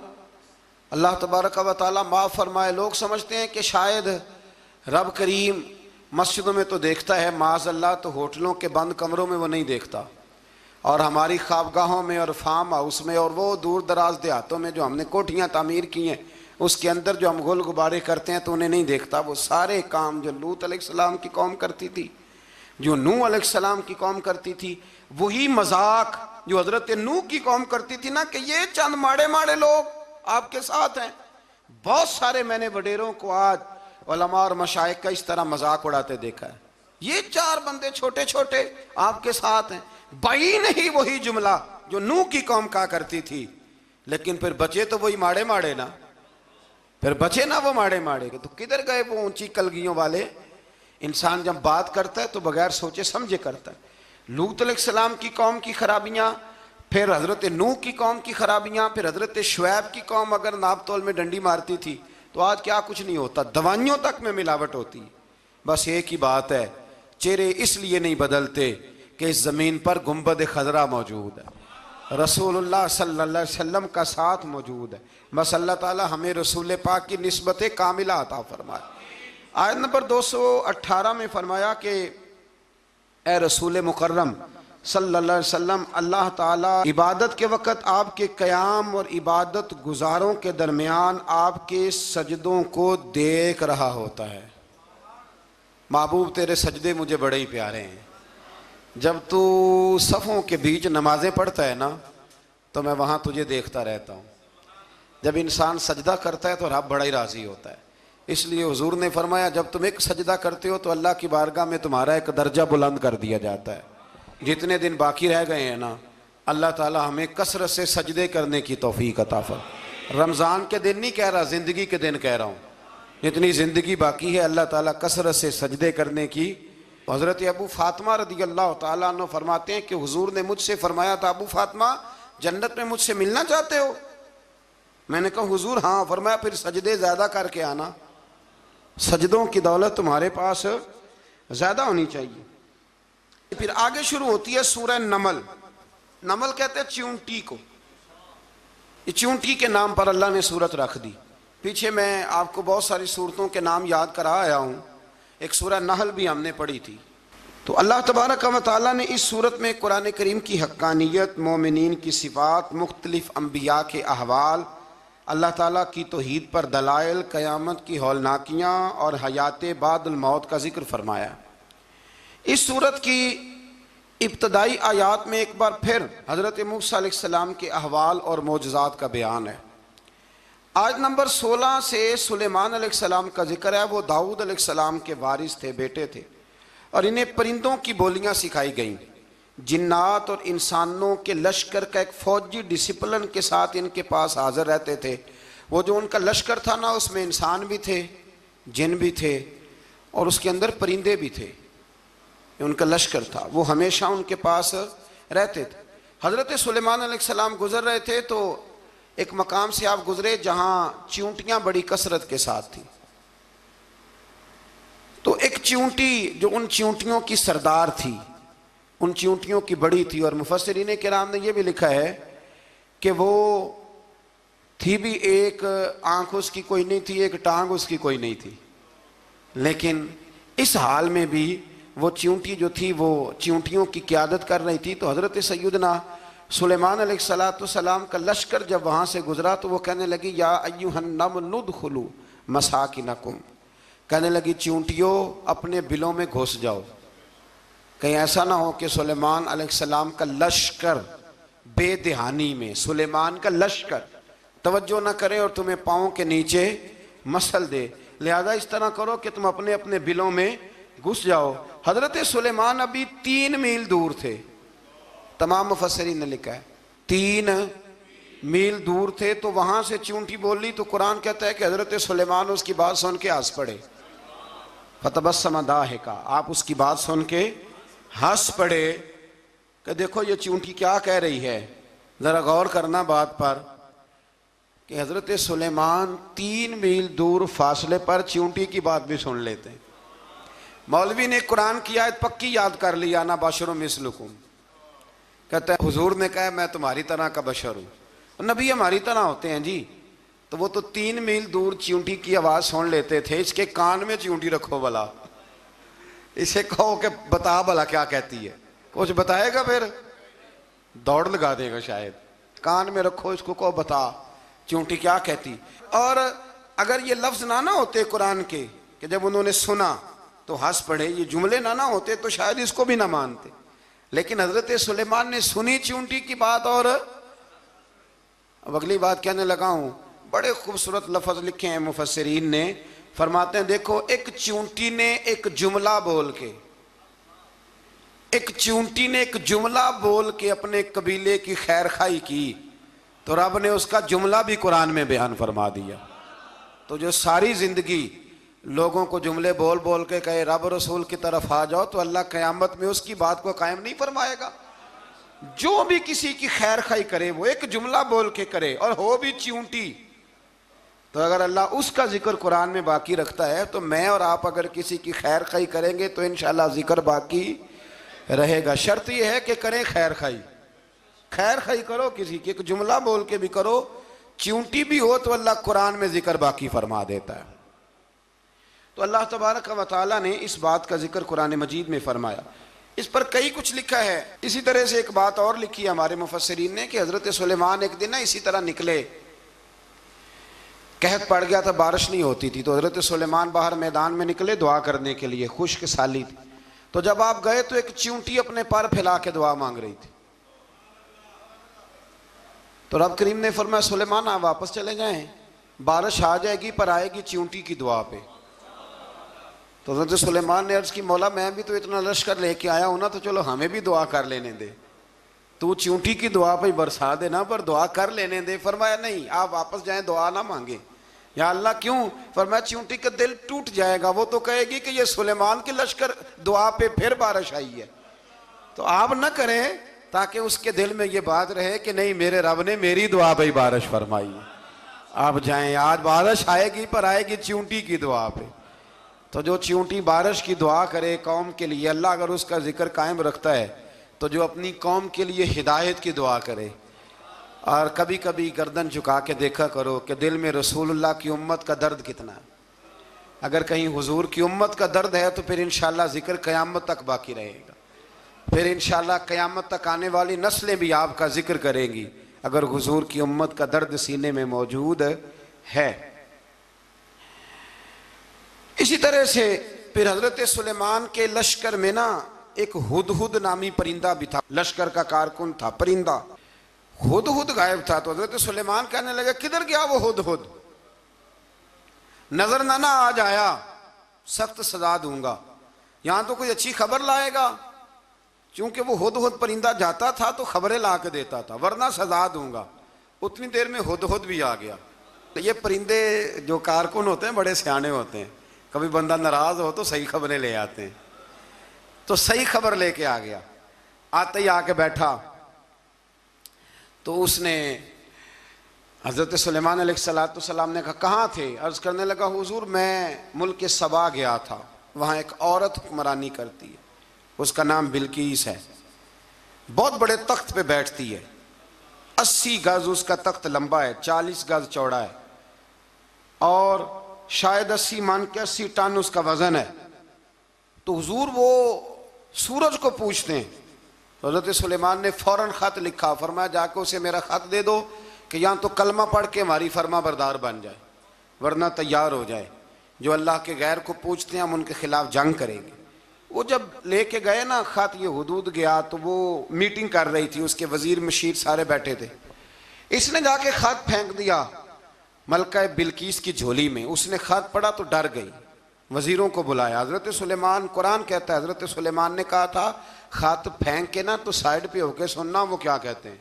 अल्लाह तबारक व तआला माफ़ फरमाए। लोग समझते हैं कि शायद रब करीम मस्जिदों में तो देखता है, माज़अल्लाह तो होटलों के बंद कमरों में वो नहीं देखता, और हमारी ख्वाबगाहों में और फार्म हाउस में और वो दूर दराज देहातों में जो हमने कोठियाँ तामीर की हैं उसके अंदर जो हम गुल गुब्बारे करते हैं तो उन्हें नहीं देखता। वो सारे काम जो लूत अलैहिस्सलाम की कौम करती थी, जो नूह अलैहिस्सलाम की कौम करती थी, वही मजाक जो हजरत नूह की कौम करती थी ना, कि ये चंद माड़े माड़े लोग आपके साथ हैं। बहुत सारे मैंने वडेरों को आज उलमा और मशाइख का इस तरह मजाक उड़ाते देखा है। ये 4 बंदे छोटे छोटे आपके साथ हैं। भाई नहीं वही जुमला जो नूह की कौम कहा करती थी, लेकिन फिर बचे तो वही माड़े माड़े ना, फिर बचे ना वो माड़े माड़े के। तो किधर गए वो ऊंची कलगियों वाले? इंसान जब बात करता है तो बगैर सोचे समझे करता है। लूत अलैहिस्सलाम की कौम की खराबियां, फिर हजरत नूह की कौम की खराबियां, फिर हजरत शुएब की कौम अगर नाप तोल में डंडी मारती थी तो आज क्या कुछ नहीं होता, दवाइयों तक में मिलावट होती। बस एक ही बात है, चेहरे इसलिए नहीं बदलते कि इस ज़मीन पर गुंबद खजरा मौजूद है, रसूलुल्लाह सल्लल्लाहु अलैहि वसल्लम का साथ मौजूद है। बस अल्लाह ताला हमें रसूल पाक की निस्बत कामिला अता फरमाए। आयत नंबर 218 में फरमाया कि ए रसूल मुकर्रम सल्लल्लाहु अलैहि वसल्लम, अल्लाह ताला इबादत के वक़्त आपके क़याम और इबादत गुजारों के दरमियान आपके सजदों को देख रहा होता है। महबूब तेरे सजदे मुझे बड़े ही प्यारे हैं। जब तू सफ़ों के बीच नमाजें पढ़ता है ना तो मैं वहाँ तुझे देखता रहता हूँ। जब इंसान सजदा करता है तो रब बड़ा ही राज़ी होता है। इसलिए हुजूर ने फरमाया, जब तुम एक सजदा करते हो तो अल्लाह की बारगाह में तुम्हारा एक दर्जा बुलंद कर दिया जाता है। जितने दिन बाकी रह गए हैं ना, अल्लाह ताला हमें कसरत से सजदे करने की तौफीक अता फरमाए। रमज़ान के दिन नहीं कह रहा, ज़िंदगी के दिन कह रहा हूँ। जितनी ज़िंदगी बाकी है अल्लाह ताला कसरत से सजदे करने की। हज़रत अबू फातिमा रज़ी अल्लाह ताला अन्हु फरमाते हैं कि हुजूर ने मुझसे फरमाया था, अबू फातिमा जन्नत में मुझसे मिलना चाहते हो? मैंने कहा हुजूर हाँ। फरमाया फिर सजदे ज़्यादा करके आना, सजदों की दौलत तुम्हारे पास ज़्यादा होनी चाहिए। फिर आगे शुरू होती है सूरह नमल। नमल कहते हैं चींटी को। ये चींटी के नाम पर अल्लाह ने सूरत रख दी। पीछे मैं आपको बहुत सारी सूरतों के नाम याद करा आया हूँ। एक सूरह नहल भी हमने पढ़ी थी। तो अल्लाह तबारक व तआला ने इस सूरत में कुरान करीम की हक्कानियत, मोमिनीन की सिफ़ात, मुख्तलिफ अम्बिया के अहवाल, अल्लाह ताला की तौहीद पर दलाइल, क़यामत की हौलनाकियाँ और हयात बादल मौत का जिक्र फरमाया। इस सूरत की इब्तदाई आयात में एक बार फिर हज़रत मूसा अलैहिस्सलाम के अहवाल और मोजज़ात का बयान है। आज नंबर 16 से सुलेमान अलैहिस्सलाम का जिक्र है। वो दाऊद अलैहिस्सलाम के वारिस थे, बेटे थे, और इन्हें परिंदों की बोलियां सिखाई गईं। जिन्नात और इंसानों के लश्कर का एक फौजी डिसिप्लिन के साथ इनके पास हाजिर रहते थे। वो जो उनका लश्कर था ना, उसमें इंसान भी थे, जिन भी थे, और उसके अंदर परिंदे भी थे। उनका लश्कर था, वो हमेशा उनके पास रहते थे। हज़रत सुलेमान अलैहिस्सलाम गुजर रहे थे तो एक मकाम से आप गुजरे जहाँ चींटियाँ बड़ी कसरत के साथ थी। तो एक चींटी जो उन चींटियों की सरदार थी, उन चींटियों की बड़ी थी, और मुफस्सिरीन किराम ने यह भी लिखा है कि वो थी भी, एक आंख उसकी कोई नहीं थी, एक टांग उसकी कोई नहीं थी, लेकिन इस हाल में भी वो चींटी जो थी वो चींटियों की क़यादत कर रही थी। तो हज़रत सैयदना सुलेमान अलैहिस्सलाम का लश्कर जब वहाँ से गुजरा तो वो कहने लगी, या अय्युहन नमल उदखुलू मसाकिनकुम, कहने लगी चींटियों अपने बिलों में घुस जाओ। कहीं ऐसा ना हो कि सुलेमान अलैहिस्सलाम का लश्कर बेदहानी में, सुलेमान का लश्कर तवज्जो ना करे और तुम्हें पाँव के नीचे मसल दे। लिहाजा इस तरह करो कि तुम अपने अपने बिलों में घुस जाओ। हज़रत सुलेमान अभी 3 मील दूर थे। तमाम मुफस्सिरीन ने लिखा है 3 मील दूर थे। तो वहाँ से चींटी बोली तो कुरान कहता है कि हज़रत सुलेमान उसकी बात सुन के हंस पड़े। फतबस्सम दाहिका, आप उसकी बात सुन के हंस पड़े कि देखो ये चूंटी क्या कह रही है। ज़रा गौर करना बात पर कि हज़रत सुलेमान 3 मील दूर फासले पर चूंटी की बात भी सुन लेते हैं। मौलवी ने कुरान की आयत पक्की याद कर लिया, ना बशरुम मिसलुकुम, कहता है हुजूर ने कहा मैं तुम्हारी तरह का बशर हूँ। नबी हमारी तरह होते हैं जी। तो वो तो 3 मील दूर चींटी की आवाज़ सुन लेते थे। इसके कान में चींटी रखो भला, इसे कहो कि बता भला क्या कहती है, कुछ बताएगा फिर दौड़ लगा देगा शायद। कान में रखो इसको, कहो बता चींटी क्या कहती। और अगर ये लफ्ज़ ना होते कुरान के कि जब उन्होंने सुना तो हंस पड़े, ये जुमले ना होते तो शायद इसको भी ना मानते। लेकिन हजरत सुलेमान ने सुनी चींटी की बात। और अब अगली बात कहने लगा हूं, बड़े खूबसूरत लफ्ज़ लिखे हैं मुफस्सिरीन ने। फरमाते हैं देखो, एक चींटी ने एक जुमला बोल के, एक चींटी ने एक जुमला बोल के अपने कबीले की खैर खाई की, तो रब ने उसका जुमला भी कुरान में बयान फरमा दिया। तो जो सारी जिंदगी लोगों को जुमले बोल बोल के कहे रब रसूल की तरफ आ जाओ, तो अल्लाह क़यामत में उसकी बात को कायम नहीं फरमाएगा। जो भी किसी की खैर खाई करे वो एक जुमला बोल के करे, और हो भी चींटी, तो अगर अल्लाह उसका जिक्र कुरान में बाकी रखता है, तो मैं और आप अगर किसी की खैर खाई करेंगे तो इंशाअल्लाह जिक्र बाकी रहेगा। शर्त यह है कि करें खैर खाई। खैर खाई करो किसी की, एक जुमला बोल के भी करो, चींटी भी हो तो अल्लाह कुरान में जिक्र बाकी फरमा देता है। तो अल्लाह तबारक व तआला ने इस बात का जिक्र कुरान मजीद में फरमाया। इस पर कई कुछ लिखा है। इसी तरह से एक बात और लिखी है हमारे मुफस्सिरीन ने कि हज़रत सुलेमान एक दिन ना इसी तरह निकले, कहत पड़ गया था, बारिश नहीं होती थी, तो हज़रत सुलेमान बाहर मैदान में निकले दुआ करने के लिए, खुश्क साली थी। तो जब आप गए तो एक चींटी अपने पर फैला के दुआ मांग रही थी। तो रब करीम ने फरमाया सुलेमान आप वापस चले जाएं, बारिश आ जाएगी पर आएगी चींटी की दुआ पे। तो हज़रत सुलेमान ने अर्ज़ की मौला मैं भी तो इतना लश्कर लेके आया हूं ना, तो चलो हमें भी दुआ कर लेने दे, तू चींटी की दुआ पे बरसा देना पर दुआ कर लेने दे। फरमाया नहीं आप वापस जाएं, दुआ ना मांगे। या अल्लाह क्यों? फरमाया चींटी का दिल टूट जाएगा, वो तो कहेगी कि ये सुलेमान के लश्कर दुआ पे फिर बारिश आई है। तो आप ना करें ताकि उसके दिल में ये बात रहे कि नहीं मेरे रब ने मेरी दुआ पे बारिश फरमाई। आप जाएं, आज बारिश आएगी पर आएगी चींटी की दुआ पे। तो जो चींटी बारिश की दुआ करे कौम के लिए, अल्लाह अगर उसका जिक्र कायम रखता है, तो जो अपनी कौम के लिए हिदायत की दुआ करे। और कभी कभी गर्दन झुका के देखा करो कि दिल में रसूलुल्लाह की उम्मत का दर्द कितना है। अगर कहीं हुजूर की उम्मत का दर्द है तो फिर इंशाअल्लाह जिक्र क़यामत तक बाकी रहेगा। फिर इंशाअल्लाह क़यामत तक आने वाली नस्लें भी आपका जिक्र करेंगी अगर हुजूर की उम्मत का दर्द सीने में मौजूद है। इसी तरह से फिर हजरत सुलेमान के लश्कर में ना एक हुदहुद नामी परिंदा भी था, लश्कर का कारकुन था परिंदा। हुदहुद गायब था। तो हजरत सुलेमान कहने लगे किधर गया वो हुदहुद, नजर ना आज आया, सख्त सजा दूंगा, यहां तो कोई अच्छी खबर लाएगा। क्योंकि वो हुदहुद परिंदा जाता था तो खबरें ला के देता था, वरना सजा दूंगा। उतनी देर में हुदहुद भी आ गया। तो ये परिंदे जो कारकुन होते हैं बड़े सियाने होते हैं, कभी बंदा नाराज हो तो सही खबरें ले आते हैं। तो सही खबर लेके आ गया, आते ही आके बैठा। तो उसने हज़रत सुलेमान अलैहिस्सलाम ने कहा कहाँ थे? अर्ज़ करने लगा हुजूर मैं मुल्क सबा गया था, वहाँ एक औरत हुक्मरानी करती है, उसका नाम बिल्कीस है, बहुत बड़े तख्त पे बैठती है, 80 गज उसका तख्त लंबा है, 40 गज चौड़ा है, और शायद 80 मान के 80 टन उसका वजन है। तो हुजूर वो सूरज को पूछते हैं। हज़रत सुलेमान ने फ़ौरन ख़त लिखा, फरमाया जाके उसे मेरा ख़त दे दो कि यहाँ तो कलमा पढ़ के हमारी फरमा बरदार बन जाए, वरना तैयार हो जाए। जो अल्लाह के गैर को पूछते हैं हम उनके खिलाफ जंग करेंगे। वो जब लेके गए ना ख़त, ये हुदूद गया तो वो मीटिंग कर रही थी, उसके वज़ीर मशीर सारे बैठे थे। इसने जाके ख़त फेंक दिया मलका बिल्कीस की झोली में। उसने ख़त पढ़ा तो डर गई, वज़ीरों को बुलाया। हज़रत सुलेमान, कुरान कहता है हज़रत सुलेमान ने कहा था ख़त फेंक के ना तो साइड पे होके सुनना वो क्या कहते हैं।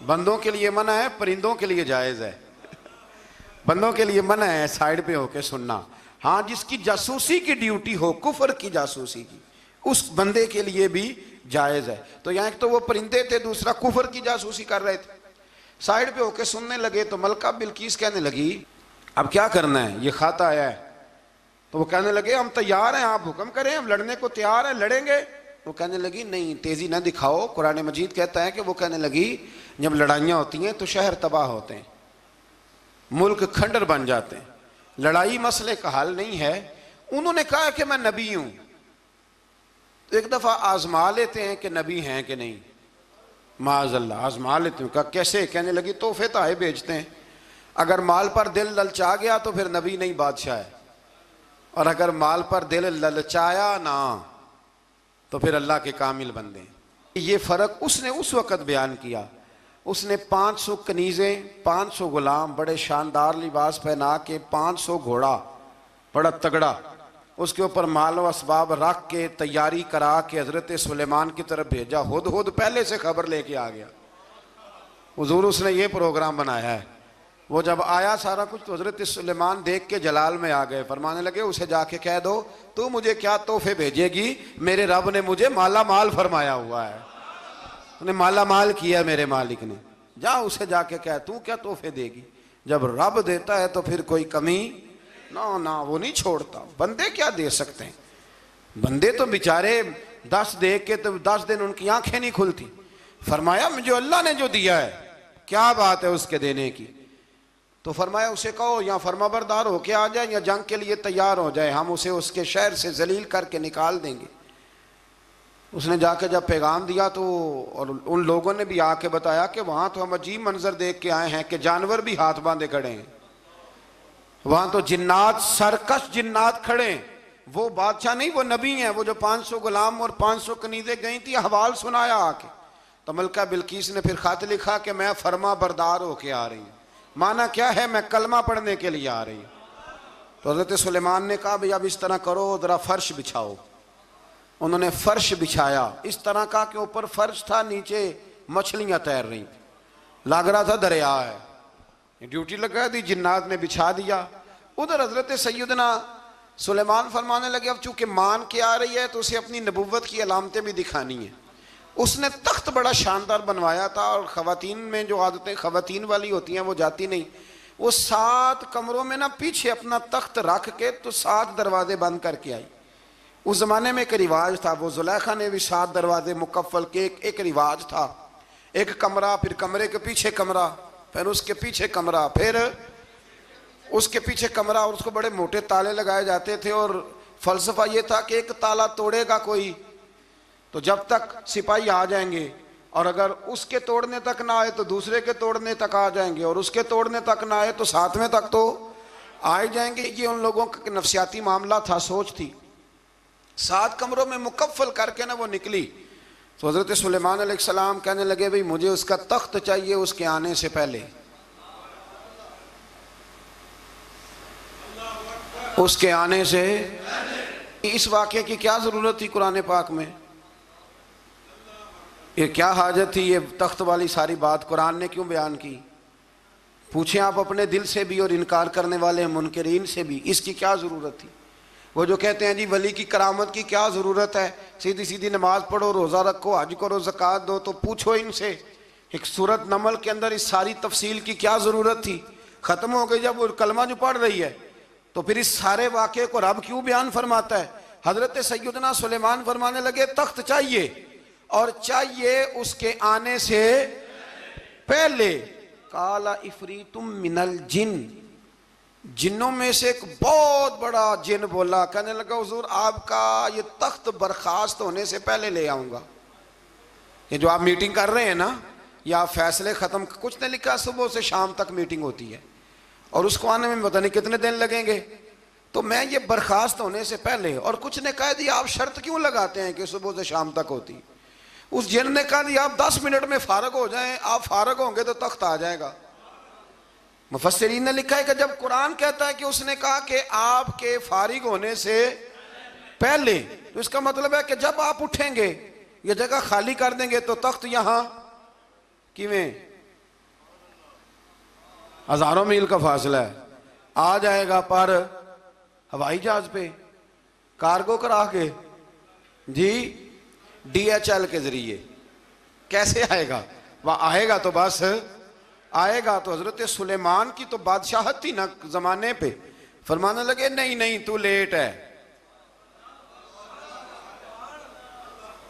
बंदों के लिए मना है, परिंदों के लिए जायज़ है। बंदों के लिए मना है साइड पे होके सुनना। हाँ, जिसकी जासूसी की ड्यूटी हो, कुफर की जासूसी की, उस बंदे के लिए भी जायज है। तो यहाँ एक तो वो परिंदे थे, दूसरा कुफर की जासूसी कर रहे थे। साइड पे होके सुनने लगे तो मलका बिल्किस कहने लगी अब क्या करना है, ये खाता आया है। तो वो कहने लगे हम तैयार हैं, आप हुक्म करें, हम लड़ने को तैयार हैं, लड़ेंगे। वो कहने लगी नहीं, तेजी ना दिखाओ। कुरान मजीद कहता है कि वो कहने लगी जब लड़ाइयाँ होती हैं तो शहर तबाह होते हैं, मुल्क खंडर बन जाते हैं, लड़ाई मसले का हल नहीं है। उन्होंने कहा कि मैं नबी हूं, तो एक दफा आजमा लेते हैं कि नबी हैं कि नहीं, माज़अल्लाह आजमा लेते हैं। कहा कैसे? कहने लगी तोहफे ताए भेजते हैं, अगर माल पर दिल ललचा गया तो फिर नबी नहीं बादशाह है, और अगर माल पर दिल ललचाया ना तो फिर अल्लाह के कामिल बंदे हैं। ये फ़र्क उसने उस वक़्त बयान किया। उसने 500 कनीज़ें, 500 गुलाम, बड़े शानदार लिबास पहना के, 500 घोड़ा बड़ा तगड़ा, उसके ऊपर माल व असबाब रख के तैयारी करा के हज़रत सुलेमान की तरफ भेजा। हुद पहले से खबर लेके आ गया, हुजूर उसने ये प्रोग्राम बनाया है। वो जब आया सारा कुछ तो हज़रत सुलेमान देख के जलाल में आ गए, फरमाने लगे उसे जाके कह दो तू मुझे क्या तोहफे भेजेगी, मेरे रब ने मुझे माला माल फरमाया हुआ है, उन्हें माला माल किया मेरे मालिक ने, जा उसे जाके कह तू क्या तोहफे देगी। जब रब देता है तो फिर कोई कमी ना ना वो नहीं छोड़ता। बंदे क्या दे सकते हैं, बंदे तो बेचारे 10 दे के तो 10 दिन उनकी आंखें नहीं खुलती। फरमाया मुझे अल्लाह ने जो दिया है क्या बात है उसके देने की। तो फरमाया उसे कहो या फरमाबरदार होके आ जाए या जंग के लिए तैयार हो जाए, हम उसे उसके शहर से जलील करके निकाल देंगे। उसने जाके जब पैगाम दिया तो और उन लोगों ने भी आके बताया कि वहाँ तो हम अजीब मंजर देख के आए हैं कि जानवर भी हाथ बांधे खड़े हैं, वहाँ तो जिन्नात, सरकश जिन्नात खड़े हैं। वो बादशाह नहीं, वो नबी हैं, वो जो 500 गुलाम और 500 कनीज़ें गई थी, हवाल सुनाया आके। तो मलका बिल्किस ने फिर खत लिखा कि मैं फरमा बरदार होके आ रही हूँ। माना क्या है, मैं कलमा पढ़ने के लिए आ रही हूँ। तो हज़रत सुलेमान ने कहा भाई अब इस तरह करो, ज़रा फर्श बिछाओ। उन्होंने फर्श बिछाया, इस तरह का कि ऊपर फर्श था, नीचे मछलियां तैर रही थी, लग रहा था दरिया है। ड्यूटी लगा दी, जिन्नात ने बिछा दिया। उधर हज़रत सैयदना सुलेमान फरमाने लगे अब चूंकि मान के आ रही है तो उसे अपनी नबुव्वत की अलामतें भी दिखानी है। उसने तख्त बड़ा शानदार बनवाया था, और ख़वातीन में जो आदतें ख़वातीन वाली होती हैं वो जाती नहीं। वो 7 कमरों में ना पीछे अपना तख्त रख के तो 7 दरवाजे बंद करके आई। उस ज़माने में एक रिवाज था, वो जुलेखा ने भी 7 दरवाजे मुकफ़ल के एक रिवाज था। एक कमरा, फिर कमरे के पीछे कमरा, फिर उसके पीछे कमरा, फिर उसके पीछे कमरा, और उसको बड़े मोटे ताले लगाए जाते थे। और फ़लसफ़ा ये था कि एक ताला तोड़ेगा कोई तो जब तक सिपाही आ जाएंगे, और अगर उसके तोड़ने तक ना आए तो दूसरे के तोड़ने तक आ जाएंगे, और उसके तोड़ने तक ना आए तो 7वें तक तो आ ही जाएंगे। ये उन लोगों का नफसियाती मामला था, सोच थी। 7 कमरों में मुकफ़ल करके ना वो निकली। तो हज़रत सुलेमान अलैहिस्सलाम कहने लगे भाई मुझे उसका तख्त चाहिए उसके आने से पहले। उसके आने से इस वाक़े की क्या ज़रूरत थी कुरान पाक में, ये क्या हाजत थी, ये तख्त वाली सारी बात कुरान ने क्यों बयान की? पूछें आप अपने दिल से भी और इनकार करने वाले मुनकरीन से भी, इसकी क्या ज़रूरत थी? वो जो कहते हैं जी वली की करामत की क्या ज़रूरत है, सीधी सीधी नमाज पढ़ो, रोज़ा रखो, हज करो, ज़कात दो, तो पूछो इनसे एक सूरत नमल के अंदर इस सारी तफसील की क्या ज़रूरत थी? ख़त्म हो गई जब वो कलमा जो पढ़ रही है, तो फिर इस सारे वाक़े को रब क्यों बयान फरमाता है? हज़रत सैयदना सुलेमान फरमाने लगे तख्त चाहिए, और चाहिए उसके आने से पहले। काला इफरीतुम मिनल जिन, जिन्नों में से एक बहुत बड़ा जिन बोला, कहने लगा हुजूर आपका ये तख्त बर्खास्त होने से पहले ले आऊंगा। ये जो आप मीटिंग कर रहे हैं ना, या फैसले ख़त्म, कुछ ने लिखा सुबह से शाम तक मीटिंग होती है और उसको आने में पता नहीं कितने दिन लगेंगे, तो मैं ये बर्खास्त होने से पहले। और कुछ ने कह दिया आप शर्त क्यों लगाते हैं कि सुबह से शाम तक होती? उस जिन ने कहा दिया आप 10 मिनट में फारग हो जाएं, आप फारग होंगे तो तख्त आ जाएगा। मुफस्सिरीन ने लिखा है कि जब कुरान कहता है कि उसने कहा कि आपके फारिग होने से पहले, तो इसका मतलब है कि जब आप उठेंगे, ये जगह खाली कर देंगे तो तख्त यहां किवें, हजारों मील का फासला है, आ जाएगा। पर हवाई जहाज पे कार्गो करा के जी, DHL के जरिए। कैसे आएगा? वह आएगा तो बस आएगा तो हजरत सुलेमान की तो बादशाहत थी ना जमाने पे। फरमाने लगे नहीं नहीं तू लेट है,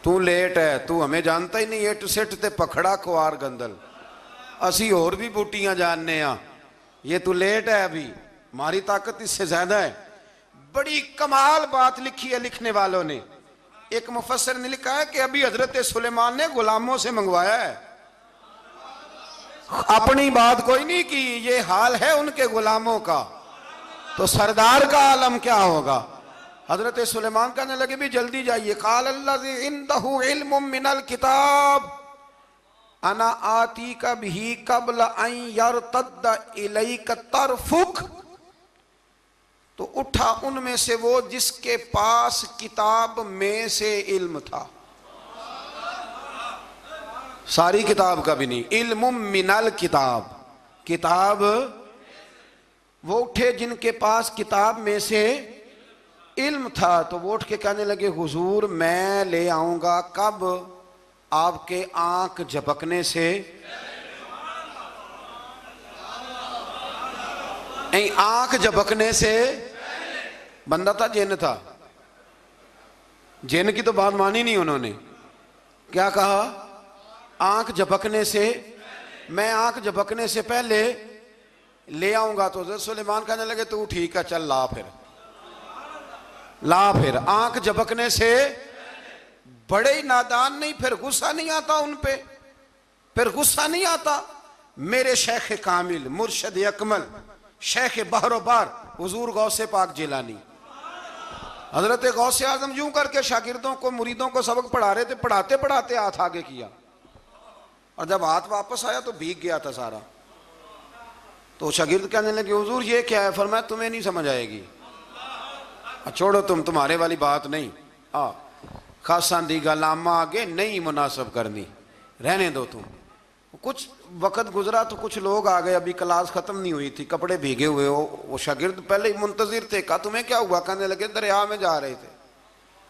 तू लेट है, तू हमें जानता ही नहीं। एट सेट ते पखड़ा कुआर गंदल, असी और भी बूटियां जानने आ, ये तू लेट है, अभी हमारी ताकत इससे ज्यादा है। बड़ी कमाल बात लिखी है लिखने वालों ने। एक मुफस्सिर ने लिखा है कि अभी हजरत सुलेमान ने गुलामों से मंगवाया है, अपनी बात कोई नहीं की। ये हाल है उनके गुलामों का, तो सरदार का आलम क्या होगा। हजरत सुलेमान कहने लगे भी जल्दी जाइए। काल अल्लज़ी इंदहु इल्मुम मिनल किताब अना आती का भी कबल अन यरतद्द इलैका तरफुक। तो उठा उनमें से वो जिसके पास किताब में से इल्म था, सारी किताब का भी नहीं, इल्मुम मिनल किताब, किताब। वो उठे जिनके पास किताब में से इल्म था, तो वो उठ के कहने लगे हुजूर मैं ले आऊंगा कब? आपके आंख झपकने से। नहीं, आंख झपकने से। बंदा था जिन था, जिन की तो बात मानी नहीं उन्होंने। क्या कहा? आंख झपकने से। मैं आंख झपकने से पहले ले आऊंगा। तो हज़रत सुलेमान कहने लगे तू ठीक है, चल ला फिर, ला फिर। आंख झपकने से बड़े ही नादान नहीं, फिर गुस्सा नहीं आता उन पे, फिर गुस्सा नहीं आता। मेरे शेख कामिल मुर्शद अकमल शेख बहरोबार हुजूर गौसे पाक जिलानी हजरत गौसे आजम यूं करके शागिर्दों को मुरीदों को सबक पढ़ा रहे थे। पढ़ाते पढ़ाते हाथ आगे किया, और जब हाथ वापस आया तो भीग गया था सारा। तो शागिर्द कहने लगे हुजूर ये क्या है? फरमाया तुम्हें नहीं समझ आएगी, छोड़ो तुम्हारे वाली बात नहीं। खासा दी गलामा आगे नहीं मुनासब करनी, रहने दो तुम। कुछ वक्त गुजरा तो कुछ लोग आ गए, अभी क्लास खत्म नहीं हुई थी, कपड़े भीगे हुए हो। वो शागिर्द पहले ही मुंतजिर थे। कहा तुम्हें क्या हुआ? कहने लगे दरिया में जा रहे थे,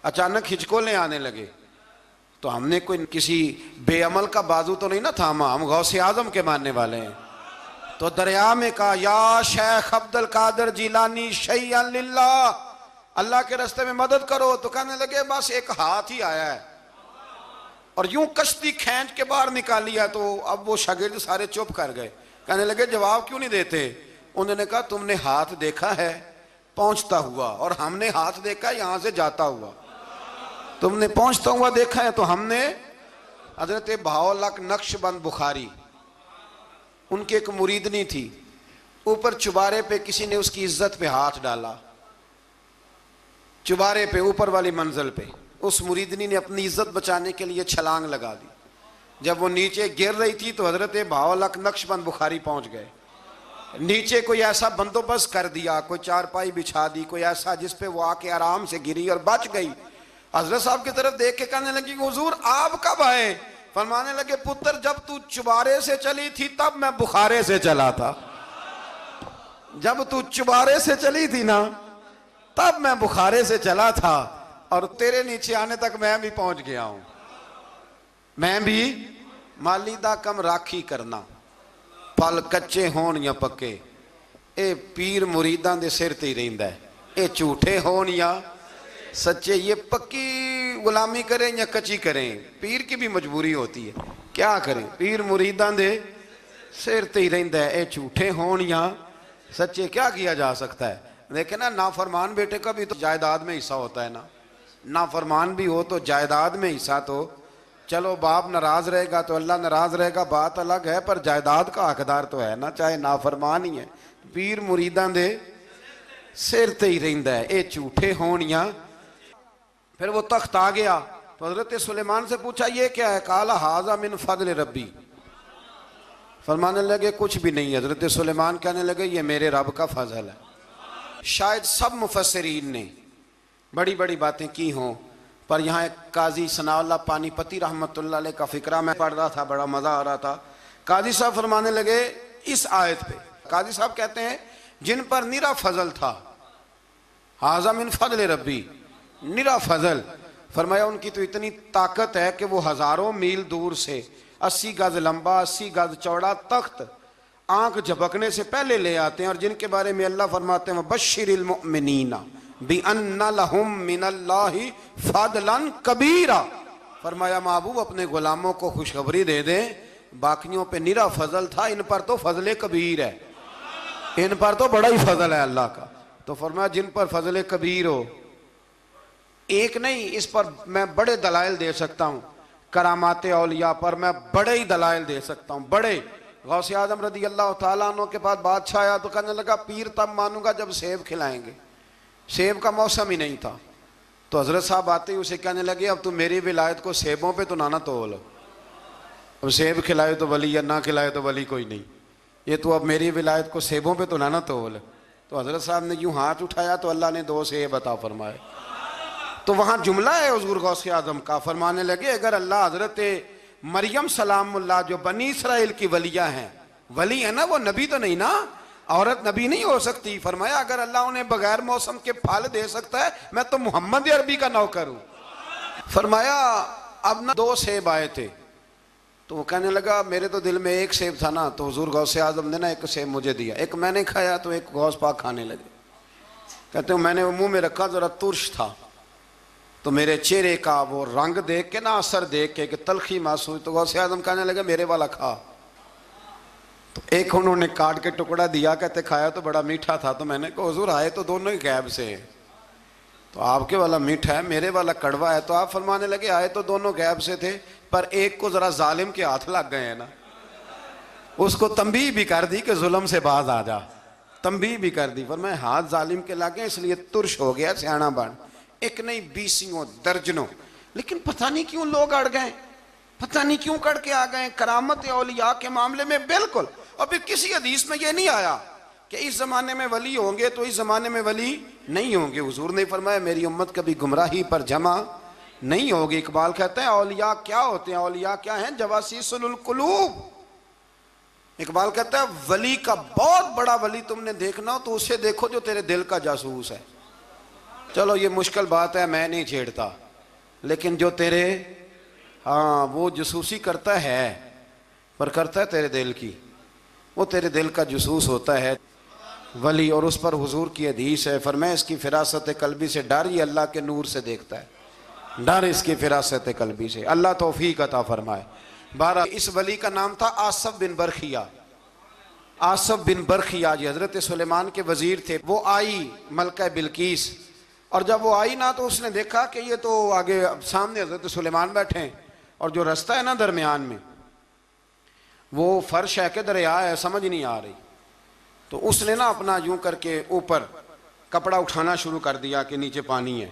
अचानक हिचकोले आने लगे। तो हमने कोई किसी बेअमल का बाजू तो नहीं ना थामा, हम गौसे आजम के मानने वाले हैं। तो दरिया में कहा या शेख अब्दुल कादिर जिलानी शैयन लिल्लाह, अल्लाह के रास्ते में मदद करो। तो कहने लगे बस एक हाथ ही आया है, और यूं कश्ती खींच के बाहर निकाली है। तो अब वो शागिर्द सारे चुप कर गए, कहने लगे जवाब क्यों नहीं देते? उन्होंने कहा तुमने हाथ देखा है पहुंचता हुआ, और हमने हाथ देखा है यहां से जाता हुआ। तुमने पहुंचता हुआ देखा है, तो हमने हजरत बहाउल्लाह नक्शबंद बुखारी, उनकी एक मुरीदनी थी, ऊपर चुबारे पे किसी ने उसकी इज्जत पे हाथ डाला, चुबारे पे ऊपर वाली मंजिल पे। उस मुरीदनी ने अपनी इज्जत बचाने के लिए छलांग लगा दी। जब वो नीचे गिर रही थी तो हजरत बहाउल्लाह नक्शबंद बुखारी पहुंच गए। नीचे कोई ऐसा बंदोबस्त कर दिया, कोई चारपाई बिछा दी, कोई ऐसा जिसपे वो आके आराम से गिरी और बच गई। हजरत साहब की तरफ देख के कहने लगी हुजूर आप कब आए? फरमाने लगे पुत्र जब तू चुबारे से चली थी तब मैं बुखारे से चला था, जब तू चुबारे से चली थी ना तब मैं बुखारे से चला था, और तेरे नीचे आने तक मैं भी पहुंच गया हूं। मैं भी मालीदा कम राखी करना, फल कच्चे होण या पक्के, ये पीर मुरीदां दे सिर ते ही रहिंदा है। ये झूठे होण या सच्चे, ये पक्की गुलामी करें या कच्ची करें, पीर की भी मजबूरी होती है। क्या करें, पीर मुरीदां दे सिर ते ही रहिंदा है। ये झूठे होण या सच्चे, क्या किया जा सकता है। देखे ना, नाफरमान बेटे का भी तो जायदाद में हिस्सा होता है ना, नाफरमान भी हो तो जायदाद में हिस्सा। तो चलो बाप नाराज रहेगा तो अल्लाह नाराज रहेगा, बात अलग है, पर जायदाद का हकदार तो है ना, चाहे नाफरमान ही है। पीर मुरीदां दे सिर ते ही रहिंदा है, ये झूठे होण या। फिर वो तख्त आ गया तो हजरत सुलेमान से पूछा ये क्या है? काला हाजा मिन फजल रब्बी। फरमाने लगे कुछ भी नहीं। हजरत सुलेमान कहने लगे ये मेरे रब का फजल है। शायद सब मुफस्सिरीन ने बड़ी बड़ी बातें की हों, पर यहाँ एक काजी सनाउल्लाह पानीपती रहमतुल्लाह अलैह का फिक्रा मैं पढ़ रहा था, बड़ा मज़ा आ रहा था। काजी साहब फरमाने लगे इस आयत पे, काजी साहब कहते हैं जिन पर निरा फजल था हाज़ा मिन फज़ल रब्बी, निरा फजल। फरमाया उनकी तो इतनी ताकत है कि वो हज़ारों मील दूर से 80 गज लंबा 80 गज चौड़ा तख्त आंख झपकने से पहले ले आते हैं, और जिनके बारे में अल्लाह फरमाते हैं बश्शिरिल मुमिनीना बिअन्ना लहुम मिनल्लाहि फदलन कबीरा। फरमाया महबूब अपने गुलामों को खुशखबरी दे दें, बाकियों पे निरा फजल था, इन पर तो फजल कबीर है, इन पर तो बड़ा ही फजल है अल्लाह का। तो फरमाया जिन पर फजल कबीर हो, एक नहीं, इस पर मैं बड़े दलाइल दे सकता हूँ, करामाते औलिया पर मैं बड़े ही दलाइल दे सकता हूँ, बड़े। गौसे आजम रदी अल्लाह तआला अन्हु के पास बादशाह आया तो कहने लगा पीर तब मानूंगा जब सेब खिलाएंगे। सेब का मौसम ही नहीं था, तो हजरत साहब आते ही उसे कहने लगे अब तू मेरी विलायत को सेबों पे तो ना तोल, अब सेब खिलाए तो वली या ना खिलाए तो वली कोई नहीं, ये तो अब मेरी विलायत को सेबों पे तो ना तोल। तो हजरत साहब ने यूं हाथ उठाया तो अल्लाह ने 2 सेब अता फरमाए। तो वहां जुमला है हुजूर गौसे आजम का, फरमाने लगे अगर अल्लाह हजरत मरियम सलामुल्लाह जो बनी इसराइल की वलिया हैं, वली है ना, वो नबी तो नहीं ना, औरत नबी नहीं हो सकती। फरमाया अगर अल्लाह उन्हें बगैर मौसम के फल दे सकता है, मैं तो मोहम्मद अरबी का नौकर हूं। फरमाया अब ना 2 सेब आए थे, तो वो कहने लगा मेरे तो दिल में 1 सेब था ना, तो हुजूर गौसे आजम ने ना 1 सेब मुझे दिया, 1 मैंने खाया तो 1 गौस पाक खाने लगे। कहते हो मैंने वो मुंह में रखा, जरा तुर्श था, तो मेरे चेहरे का वो रंग देख के ना, असर देख के कि तलखी महसूस, तो गौसे आजम कहने लगे मेरे वाला खा। तो 1 उन्होंने काट के टुकड़ा दिया, कहते खाया तो बड़ा मीठा था। तो मैंने कहा हुजूर आए तो दोनों ही गैब से हैं, तो आपके वाला मीठा है मेरे वाला कड़वा है। तो आप फरमाने लगे आए तो दोनों गैब से थे, पर एक को जरा जालिम के हाथ लग गए हैं ना, उसको तंबीह भी कर दी कि जुल्म से बाज आ जा, तंबीह भी कर दी। पर मैं हाथ जालिम के लगे इसलिए तुर्श हो गया, सियाना बन। 1 नहीं 20 दर्जनों, लेकिन पता नहीं क्यों लोग अड़ गए, पता नहीं क्यों कड़ के आ गए करामत औलिया के मामले में। बिल्कुल, और फिर किसी हदीस में यह नहीं आया कि इस जमाने में वली होंगे तो इस जमाने में वली नहीं होंगे। हुजूर ने फरमाया मेरी उम्मत कभी गुमराही पर जमा नहीं होगी। इकबाल कहते हैं औलिया क्या होते हैं, औलिया क्या हैं, जवासीसुल कुलूब। इकबाल कहता है वली का बहुत बड़ा वली तुमने देखना हो तो उसे देखो जो तेरे दिल का जासूस है। चलो ये मुश्किल बात है, मैं नहीं छेड़ता, लेकिन जो तेरे हाँ वो जासूसी करता है, पर करता है तेरे दिल की, वो तेरे दिल का जासूस होता है वली। और उस पर हुजूर की हदीस है, फरमाया इसकी फिरासत कल्बी से डर, ये अल्लाह के नूर से देखता है, डर इसकी फिरासत कल्बी से, अल्लाह तौफीक अता फरमाए। 12 इस वली का नाम था आसफ बिन बरखिया। आसफ बिन बरखिया जी हजरत सुलेमान के वजीर थे। वो आई मलका बिल्कीस, और जब वो आई ना तो उसने देखा कि ये तो आगे सामने हजरत सुलेमान बैठे हैं, और जो रास्ता है ना दरमियान में वो फर्श है कि दरिया है समझ नहीं आ रही। तो उसने ना अपना यूं करके ऊपर कपड़ा उठाना शुरू कर दिया कि नीचे पानी है।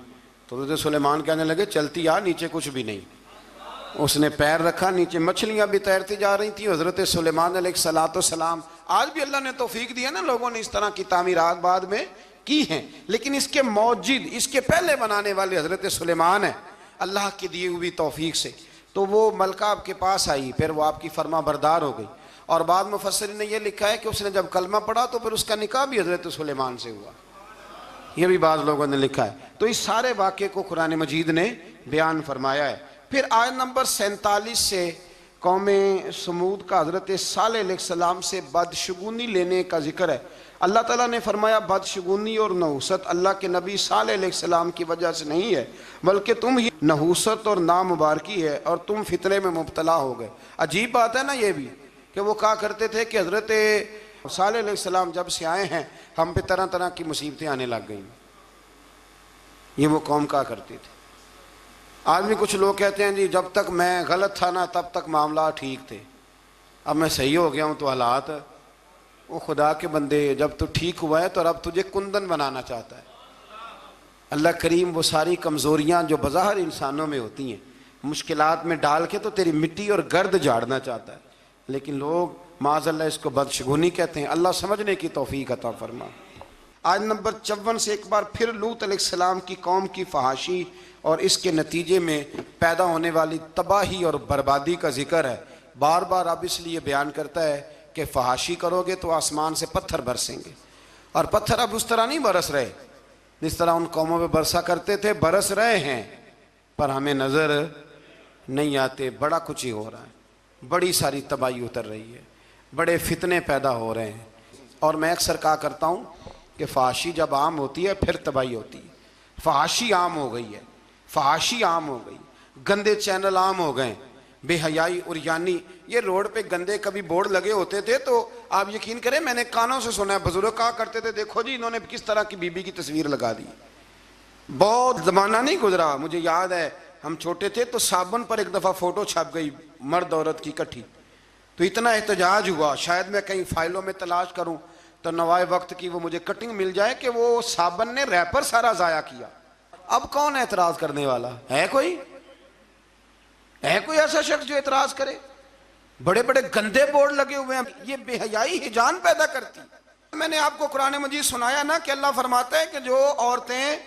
तो हजरत सुलेमान कहने लगे चलती आ, नीचे कुछ भी नहीं। उसने पैर रखा, नीचे मछलियां भी तैरती जा रही थी। हजरत सुलेमान अलैहिस्सलाम, आज भी अल्लाह ने तौफीक दिया ना, लोगों ने इस तरह की तामीरात बाद में की हैं, लेकिन इसके मौजिद इसके पहले बनाने वाले हजरत सुलेमान है अल्लाह की दी हुई तौफीक से। तो वो मलका आपके पास आई, फिर वो आपकी फर्मा बरदार हो गई, और बाद मुफस्सिरीन ने यह लिखा है कि उसने जब कलमा पढ़ा तो फिर उसका निकाह भी हजरत सुलेमान से हुआ, यह भी बाज़ लोगों ने लिखा है। तो इस सारे वाक़े को कुरान मजीद ने बयान फरमाया है। फिर आयत नंबर 47 से कौम समूद का हजरत सालेह अलैहिस्सलाम से बदशगुनी लेने का जिक्र है। अल्लाह ताला ने फरमाया बदशगुनी और नहूसत अल्लाह के नबी सालेह अलैहिस्सलाम की वजह से नहीं है, बल्कि तुम ही नहूसत और नामुबारकी है और तुम फितने में मुब्तला हो गए। अजीब बात है ना ये भी, कि वो कहा करते थे कि हजरत सालेह अलैहिस्सलाम जब से आए हैं हम पे तरह तरह की मुसीबतें आने लग गई, ये वो कौम कहा करती थी। आज भी कुछ लोग कहते हैं जी जब तक मैं गलत था ना तब तक मामला ठीक थे, अब मैं सही हो गया हूँ तो हालात। वो खुदा के बंदे, जब तू ठीक हुआ है तो रब तुझे कुंदन बनाना चाहता है। अल्लाह करीम वो सारी कमज़ोरियाँ जो बज़ाहिर इंसानों में होती हैं मुश्किलात में डाल के तो तेरी मिट्टी और गर्द झाड़ना चाहता है, लेकिन लोग माज़अल्लाह इसको बदशगुनी कहते हैं। अल्लाह समझने की तौफीक अता फरमा। आज नंबर 54 से एक बार फिर लूत अलैहिस्सलाम की कौम की फहाशी और इसके नतीजे में पैदा होने वाली तबाही और बर्बादी का जिक्र है। बार बार अब इसलिए बयान करता है कि फहाशी करोगे तो आसमान से पत्थर बरसेंगे, और पत्थर अब उस तरह नहीं बरस रहे जिस तरह उन कौमों पे बरसा करते थे, बरस रहे हैं पर हमें नज़र नहीं आते। बड़ा कुछ ही हो रहा है, बड़ी सारी तबाही उतर रही है, बड़े फितने पैदा हो रहे हैं। और मैं अक्सर कहा करता हूँ कि फहाशी जब आम होती है फिर तबाही होती है। फहाशी आम हो गई है, फहाशी आम हो गई, गंदे चैनल आम हो गए, बेहयाई और यानी ये रोड पे गंदे कभी बोर्ड लगे होते थे तो आप यकीन करें मैंने कानों से सुना है, बुजुर्ग कहा करते थे देखो जी इन्होंने किस तरह की बीबी की तस्वीर लगा दी। बहुत ज़माना नहीं गुजरा, मुझे याद है हम छोटे थे तो साबुन पर एक दफ़ा फ़ोटो छप गई मर्द औरत की इकट्ठी, तो इतना एहतजाज हुआ। शायद मैं कहीं फाइलों में तलाश करूं तो नवाए वक्त की वो मुझे कटिंग मिल जाए कि वो साबुन ने रैपर सारा ज़ाया किया। अब कौन एतराज़ करने वाला है? कोई ऐसा शख्स जो एतराज़ करे? बड़े बड़े गंदे बोर्ड लगे हुए हैं, ये बेहयाई हिजान पैदा करती। मैंने आपको कुरान मजीद सुनाया ना कि अल्लाह फरमाता है कि जो औरतें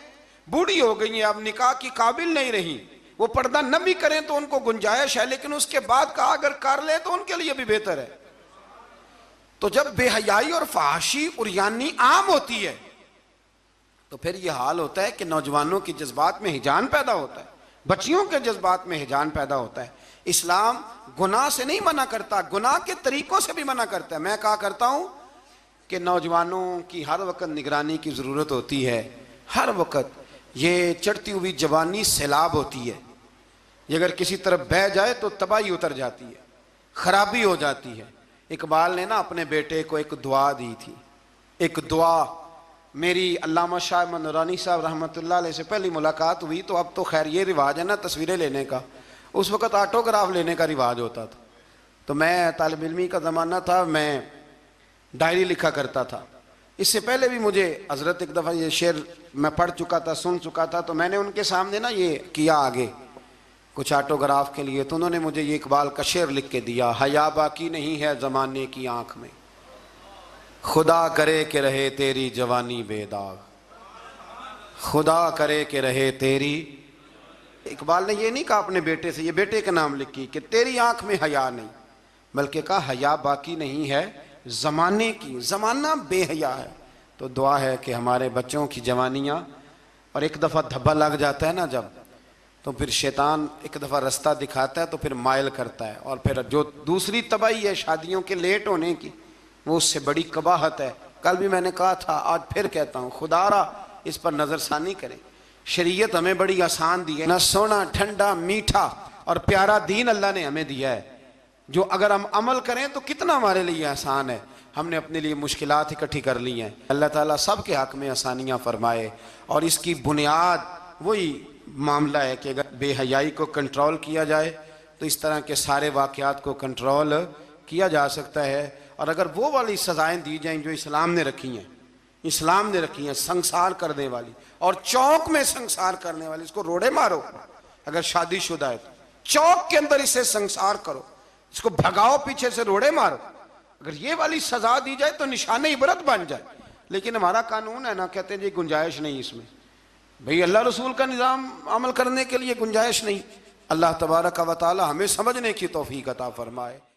बूढ़ी हो गई हैं, अब निकाह की काबिल नहीं रही, वो पर्दा न भी करें तो उनको गुंजाइश है, लेकिन उसके बाद कहा अगर कर ले तो उनके लिए भी बेहतर है। तो जब बेहयाई और फहाशी और यानी आम होती है तो फिर यह हाल होता है कि नौजवानों के जज्बात में हिजान पैदा होता है, बच्चियों के जज्बात में हिजान पैदा होता है। इस्लाम गुनाह से नहीं मना करता, गुनाह के तरीकों से भी मना करता है। मैं कहा करता हूं कि नौजवानों की हर वक्त निगरानी की ज़रूरत होती है, हर वक्त। ये चढ़ती हुई जवानी सैलाब होती है, ये अगर किसी तरफ बह जाए तो तबाही उतर जाती है, खराबी हो जाती है। इकबाल ने ना अपने बेटे को एक दुआ दी थी, एक दुआ। मेरी अल्लामा शाह अहमद नूरानी साहब रहमतुल्लाह अलैह से पहली मुलाकात हुई तो अब तो खैर ये रिवाज है ना तस्वीरें लेने का, उस वक़्त ऑटोग्राफ लेने का रिवाज होता था। तो मैं तालिब इल्मी का ज़माना था, मैं डायरी लिखा करता था। इससे पहले भी मुझे हज़रत एक दफ़ा ये शेर मैं पढ़ चुका था, सुन चुका था, तो मैंने उनके सामने ना ये किया आगे कुछ ऑटोग्राफ के लिए, तो उन्होंने मुझे ये इकबाल का शेर लिख के दिया, हया बाकी नहीं है ज़माने की आँख में, खुदा करे कि रहे तेरी जवानी बेदाग, खुदा करे कि रहे तेरी। इकबाल ने ये नहीं कहा अपने बेटे से, ये बेटे का नाम लिखी कि तेरी आँख में हया नहीं, बल्कि कहा हया बाकी नहीं है ज़माने की, ज़माना बेहया है। तो दुआ है कि हमारे बच्चों की जवानियाँ, और एक दफ़ा धब्बा लग जाता है ना जब, तो फिर शैतान एक दफ़ा रास्ता दिखाता है तो फिर मायल करता है, और फिर जो दूसरी तबाही है शादियों के लेट होने की, वो उससे बड़ी कबाहत है। कल भी मैंने कहा था, आज फिर कहता हूँ, खुदारा इस पर नज़रसानी करें। शरीयत हमें बड़ी आसान दी है ना, सोना ठंडा मीठा और प्यारा दीन अल्लाह ने हमें दिया है, जो अगर हम अमल करें तो कितना हमारे लिए आसान है। हमने अपने लिए मुश्किलात इकट्ठी कर ली हैं। अल्लाह ताला सब के हक़ में आसानियाँ फरमाए। और इसकी बुनियाद वही मामला है कि अगर बेहयाई को कंट्रोल किया जाए तो इस तरह के सारे वाक़यात को कंट्रोल किया जा सकता है। और अगर वो वाली सज़ाएँ दी जाएँ जो इस्लाम ने रखी हैं, इस्लाम ने रखी हैं, संसार करने वाली और चौक में संसार करने वाली, इसको रोड़े मारो। अगर शादीशुदा है तो चौक के अंदर इसे संसार करो, इसको भगाओ, पीछे से रोड़े मारो। अगर ये वाली सजा दी जाए तो निशाने इबरत बन जाए। लेकिन हमारा कानून है ना, कहते हैं जी गुंजाइश नहीं इसमें। भाई अल्लाह रसूल का निज़ाम अमल करने के लिए गुंजाइश नहीं। अल्लाह तबारक व तआला हमें समझने की तौफीक अता फरमाए।